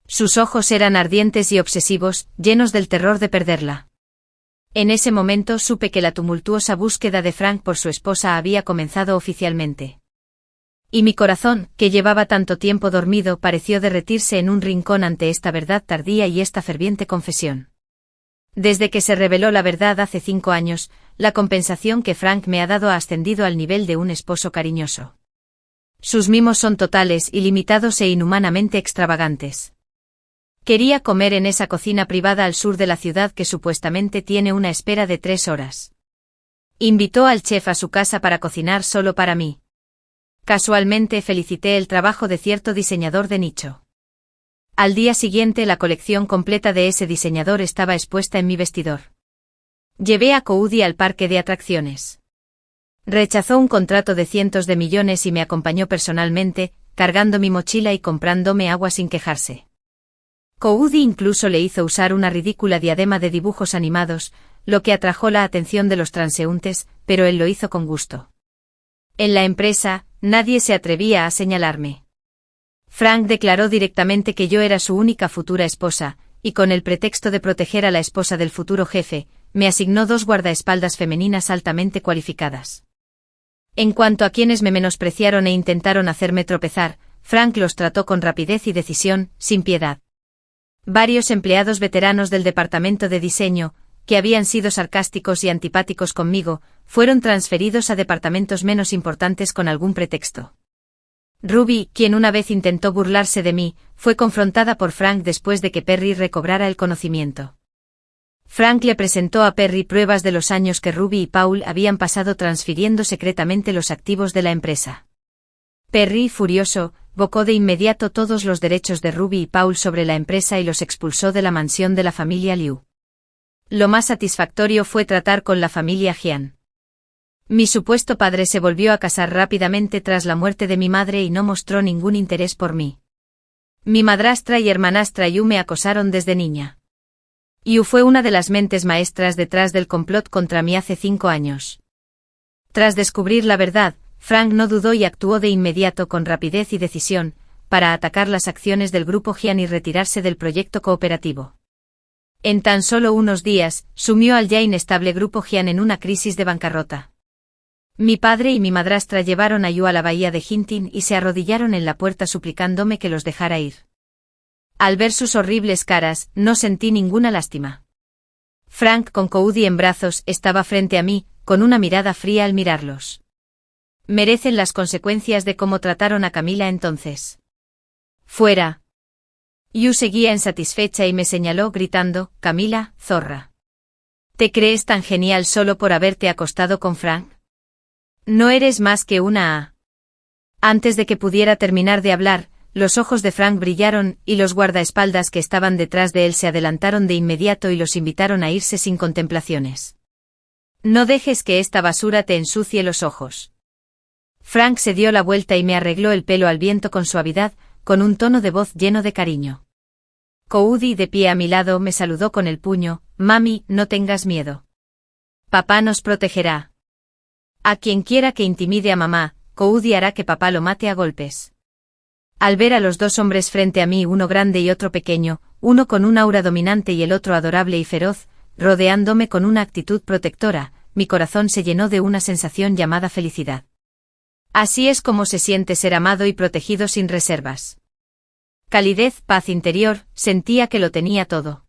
Sus ojos eran ardientes y obsesivos, llenos del terror de perderla. En ese momento supe que la tumultuosa búsqueda de Frank por su esposa había comenzado oficialmente. Y mi corazón, que llevaba tanto tiempo dormido, pareció derretirse en un rincón ante esta verdad tardía y esta ferviente confesión. Desde que se reveló la verdad hace 5 años, la compensación que Frank me ha dado ha ascendido al nivel de un esposo cariñoso. Sus mimos son totales, ilimitados e inhumanamente extravagantes. Quería comer en esa cocina privada al sur de la ciudad que supuestamente tiene una espera de 3 horas. Invitó al chef a su casa para cocinar solo para mí. Casualmente felicité el trabajo de cierto diseñador de nicho. Al día siguiente la colección completa de ese diseñador estaba expuesta en mi vestidor. Llevé a Cody al parque de atracciones. Rechazó un contrato de cientos de millones y me acompañó personalmente, cargando mi mochila y comprándome agua sin quejarse. Cody incluso le hizo usar una ridícula diadema de dibujos animados, lo que atrajo la atención de los transeúntes, pero él lo hizo con gusto. En la empresa, nadie se atrevía a señalarme. Frank declaró directamente que yo era su única futura esposa, y con el pretexto de proteger a la esposa del futuro jefe, me asignó 2 guardaespaldas femeninas altamente cualificadas. En cuanto a quienes me menospreciaron e intentaron hacerme tropezar, Frank los trató con rapidez y decisión, sin piedad. Varios empleados veteranos del departamento de diseño, que habían sido sarcásticos y antipáticos conmigo, fueron transferidos a departamentos menos importantes con algún pretexto. Ruby, quien una vez intentó burlarse de mí, fue confrontada por Frank después de que Perry recobrara el conocimiento. Frank le presentó a Perry pruebas de los años que Ruby y Paul habían pasado transfiriendo secretamente los activos de la empresa. Perry, furioso, vocó de inmediato todos los derechos de Ruby y Paul sobre la empresa y los expulsó de la mansión de la familia Liu. Lo más satisfactorio fue tratar con la familia Jian. Mi supuesto padre se volvió a casar rápidamente tras la muerte de mi madre y no mostró ningún interés por mí. Mi madrastra y hermanastra Yu me acosaron desde niña. Yu fue una de las mentes maestras detrás del complot contra mí hace 5 años. Tras descubrir la verdad, Frank no dudó y actuó de inmediato con rapidez y decisión, para atacar las acciones del grupo Jian y retirarse del proyecto cooperativo. En tan solo unos días, sumió al ya inestable grupo Jian en una crisis de bancarrota. Mi padre y mi madrastra llevaron a Yu a la bahía de Hintin y se arrodillaron en la puerta suplicándome que los dejara ir. Al ver sus horribles caras, no sentí ninguna lástima. Frank, con Cody en brazos, estaba frente a mí, con una mirada fría al mirarlos. Merecen las consecuencias de cómo trataron a Camila entonces. ¡Fuera! Yu seguía insatisfecha y me señaló gritando, «Camila, zorra. ¿Te crees tan genial solo por haberte acostado con Frank? No eres más que una A». Antes de que pudiera terminar de hablar, los ojos de Frank brillaron y los guardaespaldas que estaban detrás de él se adelantaron de inmediato y los invitaron a irse sin contemplaciones. «No dejes que esta basura te ensucie los ojos». Frank se dio la vuelta y me arregló el pelo al viento con suavidad, con un tono de voz lleno de cariño. Cody, de pie a mi lado, me saludó con el puño, «Mami, no tengas miedo. Papá nos protegerá. A quien quiera que intimide a mamá, Cody hará que papá lo mate a golpes». Al ver a los 2 hombres frente a mí, uno grande y otro pequeño, uno con un aura dominante y el otro adorable y feroz, rodeándome con una actitud protectora, mi corazón se llenó de una sensación llamada felicidad. Así es como se siente ser amado y protegido sin reservas. Calidez, paz interior, sentía que lo tenía todo.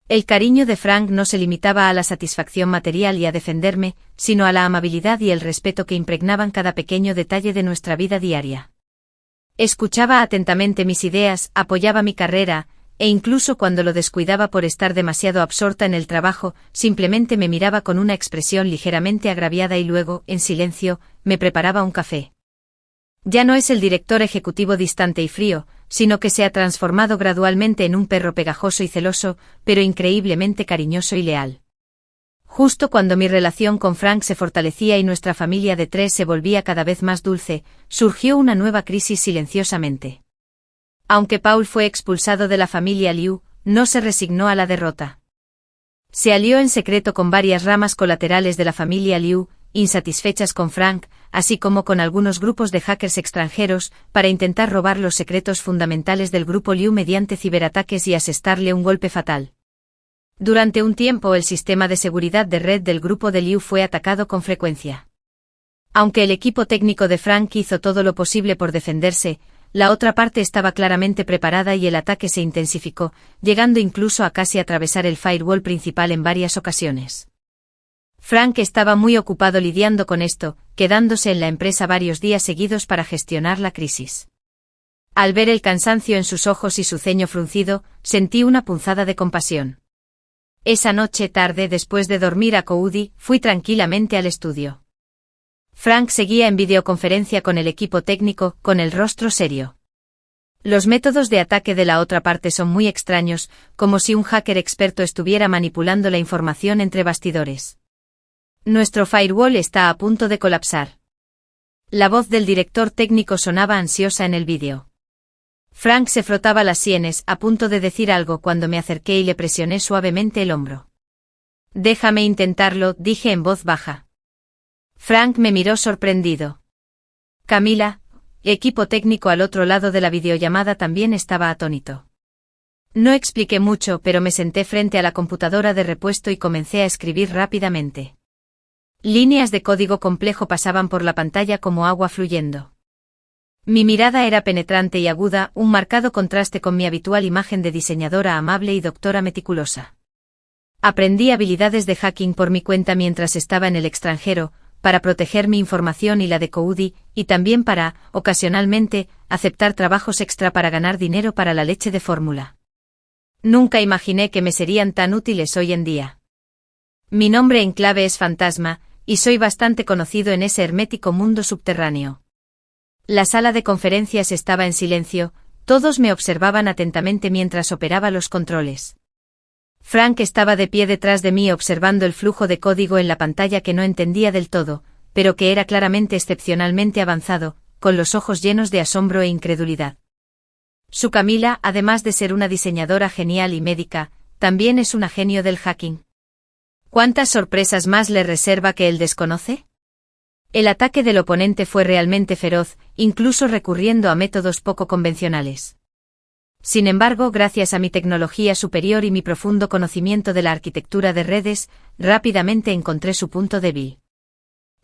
El cariño de Frank no se limitaba a la satisfacción material y a defenderme, sino a la amabilidad y el respeto que impregnaban cada pequeño detalle de nuestra vida diaria. Escuchaba atentamente mis ideas, apoyaba mi carrera, e incluso cuando lo descuidaba por estar demasiado absorta en el trabajo, simplemente me miraba con una expresión ligeramente agraviada y luego, en silencio, me preparaba un café. Ya no es el director ejecutivo distante y frío, sino que se ha transformado gradualmente en un perro pegajoso y celoso, pero increíblemente cariñoso y leal. Justo cuando mi relación con Frank se fortalecía y nuestra familia de 3 se volvía cada vez más dulce, surgió una nueva crisis silenciosamente. Aunque Paul fue expulsado de la familia Liu, no se resignó a la derrota. Se alió en secreto con varias ramas colaterales de la familia Liu, insatisfechas con Frank, así como con algunos grupos de hackers extranjeros, para intentar robar los secretos fundamentales del grupo Liu mediante ciberataques y asestarle un golpe fatal. Durante un tiempo el sistema de seguridad de red del grupo de Liu fue atacado con frecuencia. Aunque el equipo técnico de Frank hizo todo lo posible por defenderse, la otra parte estaba claramente preparada y el ataque se intensificó, llegando incluso a casi atravesar el firewall principal en varias ocasiones. Frank estaba muy ocupado lidiando con esto, quedándose en la empresa varios días seguidos para gestionar la crisis. Al ver el cansancio en sus ojos y su ceño fruncido, sentí una punzada de compasión. Esa noche tarde después de dormir a Cody, fui tranquilamente al estudio. Frank seguía en videoconferencia con el equipo técnico, con el rostro serio. Los métodos de ataque de la otra parte son muy extraños, como si un hacker experto estuviera manipulando la información entre bastidores. Nuestro firewall está a punto de colapsar. La voz del director técnico sonaba ansiosa en el vídeo. Frank se frotaba las sienes, a punto de decir algo cuando me acerqué y le presioné suavemente el hombro. Déjame intentarlo, dije en voz baja. Frank me miró sorprendido. Camila, equipo técnico al otro lado de la videollamada también estaba atónito. No expliqué mucho, pero me senté frente a la computadora de repuesto y comencé a escribir rápidamente. Líneas de código complejo pasaban por la pantalla como agua fluyendo. Mi mirada era penetrante y aguda, un marcado contraste con mi habitual imagen de diseñadora amable y doctora meticulosa. Aprendí habilidades de hacking por mi cuenta mientras estaba en el extranjero, para proteger mi información y la de Cody, y también para, ocasionalmente, aceptar trabajos extra para ganar dinero para la leche de fórmula. Nunca imaginé que me serían tan útiles hoy en día. Mi nombre en clave es Fantasma, y soy bastante conocido en ese hermético mundo subterráneo. La sala de conferencias estaba en silencio, todos me observaban atentamente mientras operaba los controles. Frank estaba de pie detrás de mí observando el flujo de código en la pantalla que no entendía del todo, pero que era claramente excepcionalmente avanzado, con los ojos llenos de asombro e incredulidad. Su Camila, además de ser una diseñadora genial y médica, también es una genio del hacking. ¿Cuántas sorpresas más le reserva que él desconoce? El ataque del oponente fue realmente feroz, incluso recurriendo a métodos poco convencionales. Sin embargo, gracias a mi tecnología superior y mi profundo conocimiento de la arquitectura de redes, rápidamente encontré su punto débil.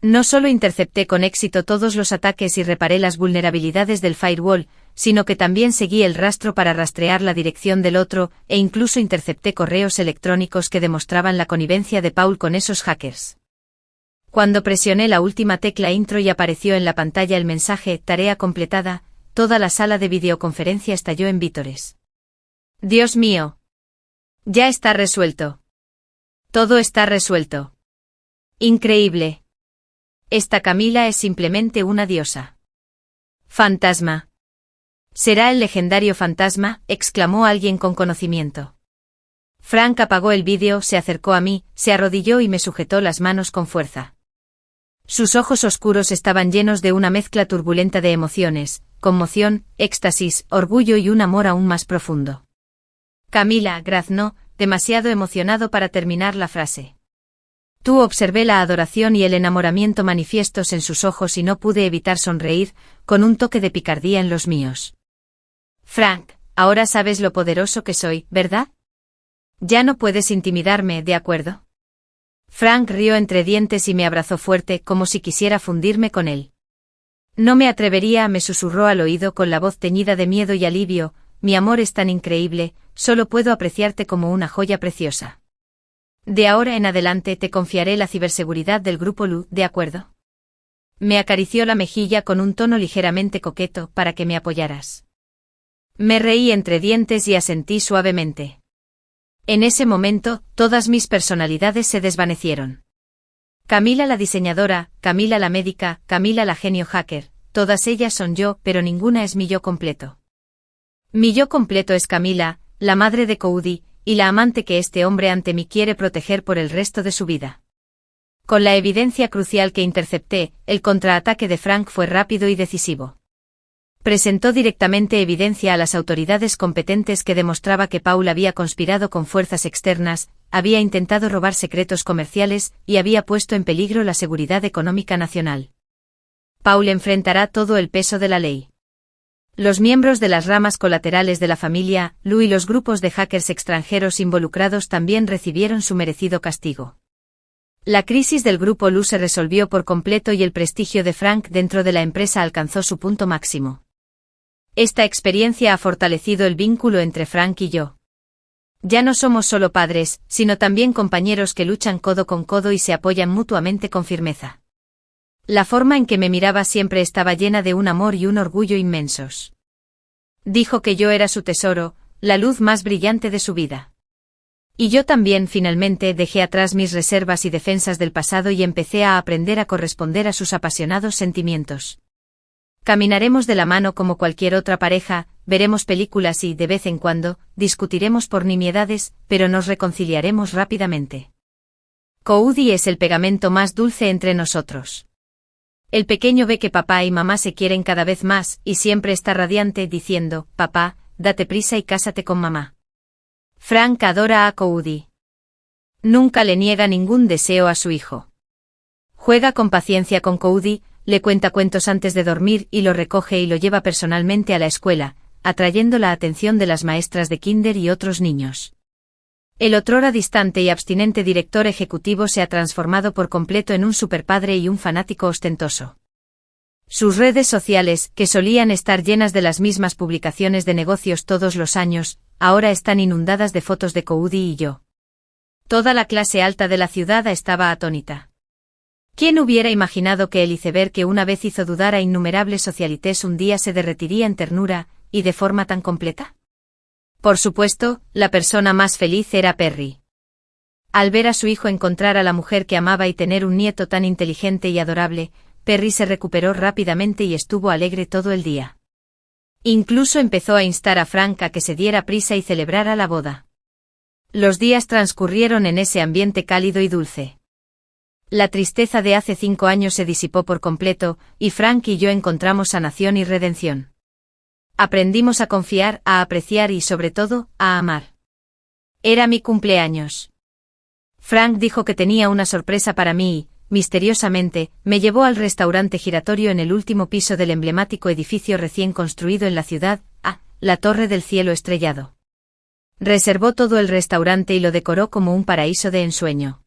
No solo intercepté con éxito todos los ataques y reparé las vulnerabilidades del firewall, sino que también seguí el rastro para rastrear la dirección del otro, e incluso intercepté correos electrónicos que demostraban la connivencia de Paul con esos hackers. Cuando presioné la última tecla intro y apareció en la pantalla el mensaje «Tarea completada», toda la sala de videoconferencia estalló en vítores. «Dios mío. Ya está resuelto. Todo está resuelto. Increíble. Esta Camila es simplemente una diosa. Fantasma. ¿Será el legendario Fantasma?», exclamó alguien con conocimiento. Frank apagó el vídeo, se acercó a mí, se arrodilló y me sujetó las manos con fuerza. Sus ojos oscuros estaban llenos de una mezcla turbulenta de emociones, conmoción, éxtasis, orgullo y un amor aún más profundo. «Camila», graznó, demasiado emocionado para terminar la frase. Tú observé la adoración y el enamoramiento manifiestos en sus ojos y no pude evitar sonreír, con un toque de picardía en los míos. «Frank, ahora sabes lo poderoso que soy, ¿verdad? Ya no puedes intimidarme, ¿de acuerdo?». Frank rió entre dientes y me abrazó fuerte, como si quisiera fundirme con él. «No me atrevería», me susurró al oído con la voz teñida de miedo y alivio, mi amor es tan increíble, solo puedo apreciarte como una joya preciosa. De ahora en adelante te confiaré la ciberseguridad del Grupo Lu, ¿de acuerdo? Me acarició la mejilla con un tono ligeramente coqueto para que me apoyaras. Me reí entre dientes y asentí suavemente. En ese momento, todas mis personalidades se desvanecieron. Camila la diseñadora, Camila la médica, Camila la genio hacker, todas ellas son yo, pero ninguna es mi yo completo. Mi yo completo es Camila, la madre de Cody, y la amante que este hombre ante mí quiere proteger por el resto de su vida. Con la evidencia crucial que intercepté, el contraataque de Frank fue rápido y decisivo. Presentó directamente evidencia a las autoridades competentes que demostraba que Paul había conspirado con fuerzas externas, había intentado robar secretos comerciales y había puesto en peligro la seguridad económica nacional. Paul enfrentará todo el peso de la ley. Los miembros de las ramas colaterales de la familia Lu y los grupos de hackers extranjeros involucrados también recibieron su merecido castigo. La crisis del Grupo Lu se resolvió por completo y el prestigio de Frank dentro de la empresa alcanzó su punto máximo. Esta experiencia ha fortalecido el vínculo entre Frank y yo. Ya no somos solo padres, sino también compañeros que luchan codo con codo y se apoyan mutuamente con firmeza. La forma en que me miraba siempre estaba llena de un amor y un orgullo inmensos. Dijo que yo era su tesoro, la luz más brillante de su vida. Y yo también finalmente dejé atrás mis reservas y defensas del pasado y empecé a aprender a corresponder a sus apasionados sentimientos. Caminaremos de la mano como cualquier otra pareja, veremos películas y, de vez en cuando, discutiremos por nimiedades, pero nos reconciliaremos rápidamente. Cody es el pegamento más dulce entre nosotros. El pequeño ve que papá y mamá se quieren cada vez más, y siempre está radiante diciendo, papá, date prisa y cásate con mamá. Frank adora a Cody. Nunca le niega ningún deseo a su hijo. Juega con paciencia con Cody, le cuenta cuentos antes de dormir y lo recoge y lo lleva personalmente a la escuela, atrayendo la atención de las maestras de kinder y otros niños. El otrora distante y abstinente director ejecutivo se ha transformado por completo en un superpadre y un fanático ostentoso. Sus redes sociales, que solían estar llenas de las mismas publicaciones de negocios todos los años, ahora están inundadas de fotos de Cody y yo. Toda la clase alta de la ciudad estaba atónita. ¿Quién hubiera imaginado que el iceberg que una vez hizo dudar a innumerables socialites un día se derretiría en ternura, y de forma tan completa? Por supuesto, la persona más feliz era Perry. Al ver a su hijo encontrar a la mujer que amaba y tener un nieto tan inteligente y adorable, Perry se recuperó rápidamente y estuvo alegre todo el día. Incluso empezó a instar a Frank a que se diera prisa y celebrara la boda. Los días transcurrieron en ese ambiente cálido y dulce. La tristeza de hace 5 años se disipó por completo, y Frank y yo encontramos sanación y redención. Aprendimos a confiar, a apreciar y, sobre todo, a amar. Era mi cumpleaños. Frank dijo que tenía una sorpresa para mí y, misteriosamente, me llevó al restaurante giratorio en el último piso del emblemático edificio recién construido en la ciudad, la Torre del Cielo Estrellado. Reservó todo el restaurante y lo decoró como un paraíso de ensueño.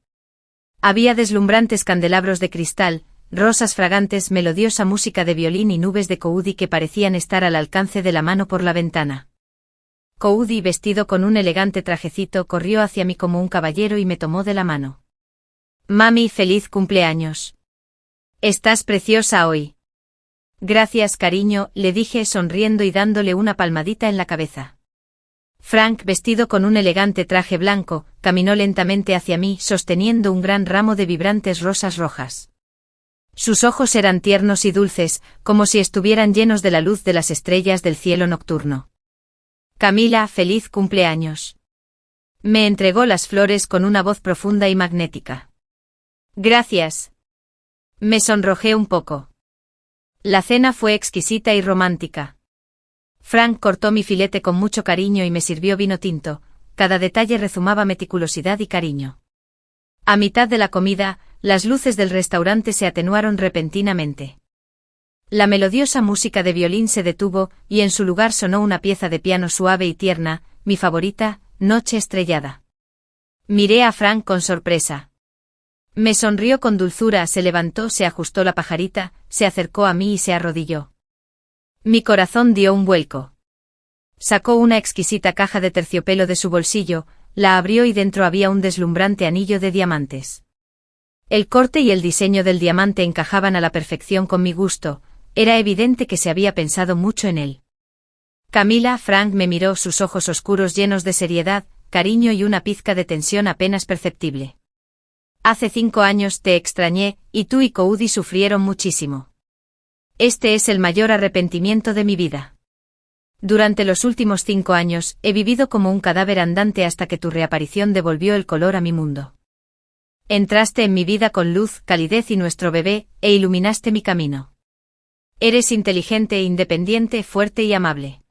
Había deslumbrantes candelabros de cristal, rosas fragantes, melodiosa música de violín y nubes de Cody que parecían estar al alcance de la mano por la ventana. Cody, vestido con un elegante trajecito, corrió hacia mí como un caballero y me tomó de la mano. Mami, feliz cumpleaños. Estás preciosa hoy. Gracias, cariño, le dije sonriendo y dándole una palmadita en la cabeza. Frank, vestido con un elegante traje blanco, caminó lentamente hacia mí sosteniendo un gran ramo de vibrantes rosas rojas. Sus ojos eran tiernos y dulces, como si estuvieran llenos de la luz de las estrellas del cielo nocturno. Camila, feliz cumpleaños. Me entregó las flores con una voz profunda y magnética. Gracias. Me sonrojé un poco. La cena fue exquisita y romántica. Frank cortó mi filete con mucho cariño y me sirvió vino tinto, cada detalle rezumaba meticulosidad y cariño. A mitad de la comida, las luces del restaurante se atenuaron repentinamente. La melodiosa música de violín se detuvo, y en su lugar sonó una pieza de piano suave y tierna, mi favorita, Noche estrellada. Miré a Frank con sorpresa. Me sonrió con dulzura, se levantó, se ajustó la pajarita, se acercó a mí y se arrodilló. Mi corazón dio un vuelco. Sacó una exquisita caja de terciopelo de su bolsillo, la abrió y dentro había un deslumbrante anillo de diamantes. El corte y el diseño del diamante encajaban a la perfección con mi gusto, era evidente que se había pensado mucho en él. Camila, Frank me miró, sus ojos oscuros llenos de seriedad, cariño y una pizca de tensión apenas perceptible. Hace 5 años te extrañé, y tú y Cody sufrieron muchísimo. Este es el mayor arrepentimiento de mi vida. Durante los últimos 5 años, he vivido como un cadáver andante hasta que tu reaparición devolvió el color a mi mundo. Entraste en mi vida con luz, calidez y nuestro bebé, e iluminaste mi camino. Eres inteligente, independiente, fuerte y amable.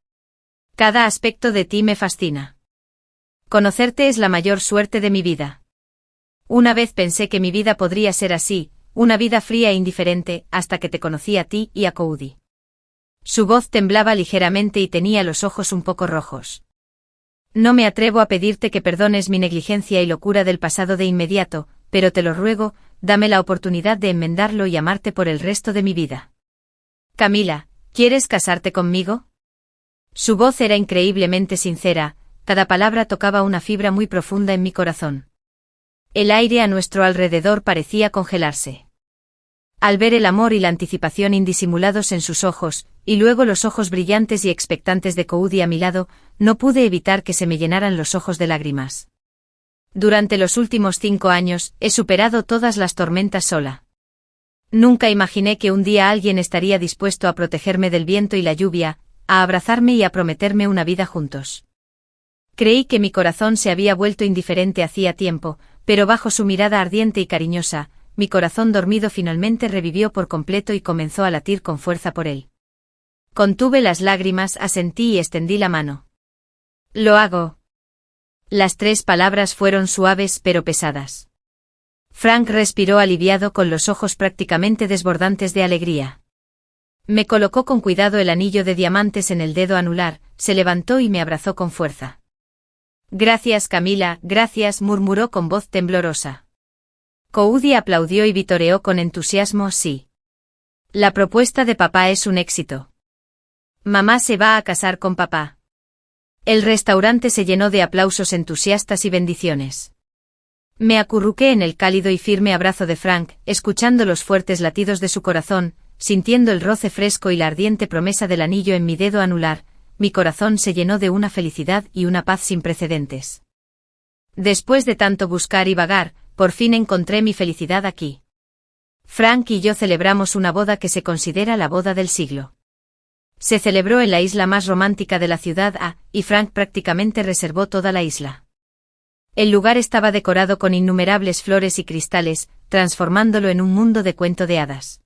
Cada aspecto de ti me fascina. Conocerte es la mayor suerte de mi vida. Una vez pensé que mi vida podría ser así, una vida fría e indiferente, hasta que te conocí a ti y a Cody. Su voz temblaba ligeramente y tenía los ojos un poco rojos. No me atrevo a pedirte que perdones mi negligencia y locura del pasado de inmediato, pero te lo ruego, dame la oportunidad de enmendarlo y amarte por el resto de mi vida. Camila, ¿quieres casarte conmigo? Su voz era increíblemente sincera, cada palabra tocaba una fibra muy profunda en mi corazón. El aire a nuestro alrededor parecía congelarse. Al ver el amor y la anticipación indisimulados en sus ojos, y luego los ojos brillantes y expectantes de Cody a mi lado, no pude evitar que se me llenaran los ojos de lágrimas. Durante los últimos 5 años, he superado todas las tormentas sola. Nunca imaginé que un día alguien estaría dispuesto a protegerme del viento y la lluvia, a abrazarme y a prometerme una vida juntos. Creí que mi corazón se había vuelto indiferente hacía tiempo, pero bajo su mirada ardiente y cariñosa, mi corazón dormido finalmente revivió por completo y comenzó a latir con fuerza por él. Contuve las lágrimas, asentí y extendí la mano. Lo hago. Las 3 palabras fueron suaves pero pesadas. Frank respiró aliviado con los ojos prácticamente desbordantes de alegría. Me colocó con cuidado el anillo de diamantes en el dedo anular, se levantó y me abrazó con fuerza. Gracias Camila, gracias, murmuró con voz temblorosa. Cody aplaudió y vitoreó con entusiasmo, sí. La propuesta de papá es un éxito. Mamá se va a casar con papá. El restaurante se llenó de aplausos entusiastas y bendiciones. Me acurruqué en el cálido y firme abrazo de Frank, escuchando los fuertes latidos de su corazón, sintiendo el roce fresco y la ardiente promesa del anillo en mi dedo anular, mi corazón se llenó de una felicidad y una paz sin precedentes. Después de tanto buscar y vagar, por fin encontré mi felicidad aquí. Frank y yo celebramos una boda que se considera la boda del siglo. Se celebró en la isla más romántica de la ciudad y Frank prácticamente reservó toda la isla. El lugar estaba decorado con innumerables flores y cristales, transformándolo en un mundo de cuento de hadas.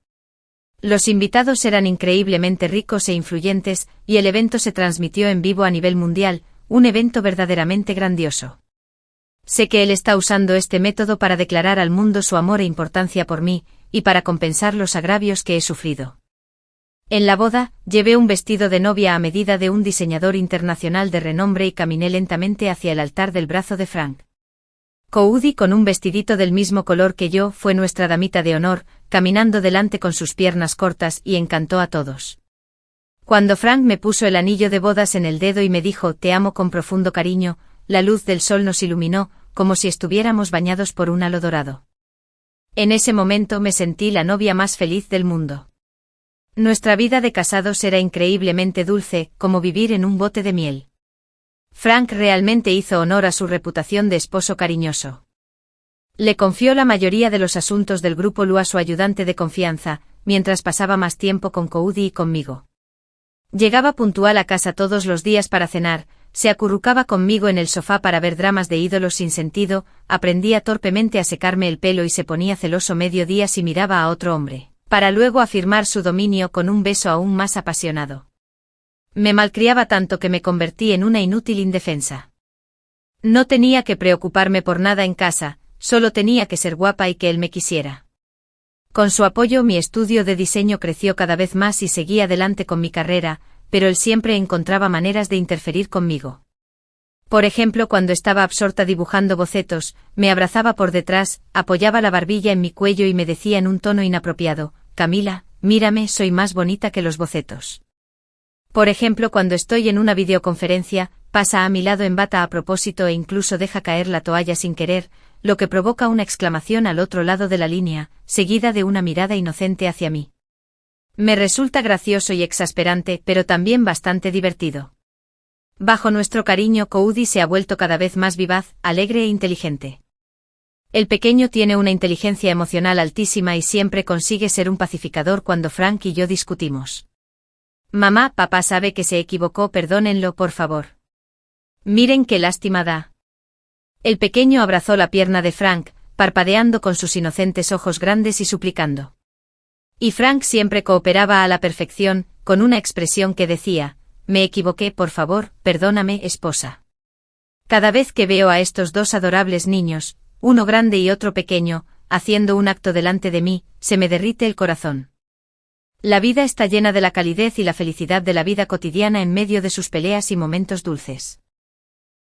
Los invitados eran increíblemente ricos e influyentes, y el evento se transmitió en vivo a nivel mundial, un evento verdaderamente grandioso. Sé que él está usando este método para declarar al mundo su amor e importancia por mí, y para compensar los agravios que he sufrido. En la boda, llevé un vestido de novia a medida de un diseñador internacional de renombre y caminé lentamente hacia el altar del brazo de Frank. Cody, con un vestidito del mismo color que yo, fue nuestra damita de honor, caminando delante con sus piernas cortas y encantó a todos. Cuando Frank me puso el anillo de bodas en el dedo y me dijo «Te amo» con profundo cariño, la luz del sol nos iluminó, como si estuviéramos bañados por un halo dorado. En ese momento me sentí la novia más feliz del mundo. Nuestra vida de casados era increíblemente dulce, como vivir en un bote de miel. Frank realmente hizo honor a su reputación de esposo cariñoso. Le confió la mayoría de los asuntos del grupo Lu a su ayudante de confianza, mientras pasaba más tiempo con Cody y conmigo. Llegaba puntual a casa todos los días para cenar, se acurrucaba conmigo en el sofá para ver dramas de ídolos sin sentido, aprendía torpemente a secarme el pelo y se ponía celoso mediodía si miraba a otro hombre, para luego afirmar su dominio con un beso aún más apasionado. Me malcriaba tanto que me convertí en una inútil indefensa. No tenía que preocuparme por nada en casa, solo tenía que ser guapa y que él me quisiera. Con su apoyo mi estudio de diseño creció cada vez más y seguí adelante con mi carrera, pero él siempre encontraba maneras de interferir conmigo. Por ejemplo, cuando estaba absorta dibujando bocetos, me abrazaba por detrás, apoyaba la barbilla en mi cuello y me decía en un tono inapropiado, «Camila, mírame, soy más bonita que los bocetos». Por ejemplo, cuando estoy en una videoconferencia, pasa a mi lado en bata a propósito e incluso deja caer la toalla sin querer, lo que provoca una exclamación al otro lado de la línea, seguida de una mirada inocente hacia mí. Me resulta gracioso y exasperante, pero también bastante divertido. Bajo nuestro cariño, Cody se ha vuelto cada vez más vivaz, alegre e inteligente. El pequeño tiene una inteligencia emocional altísima y siempre consigue ser un pacificador cuando Frank y yo discutimos. Mamá, papá sabe que se equivocó, perdónenlo por favor. Miren qué lástima da. El pequeño abrazó la pierna de Frank, parpadeando con sus inocentes ojos grandes y suplicando. Y Frank siempre cooperaba a la perfección, con una expresión que decía, me equivoqué, por favor, perdóname, esposa. Cada vez que veo a estos dos adorables niños, uno grande y otro pequeño, haciendo un acto delante de mí, se me derrite el corazón. La vida está llena de la calidez y la felicidad de la vida cotidiana en medio de sus peleas y momentos dulces.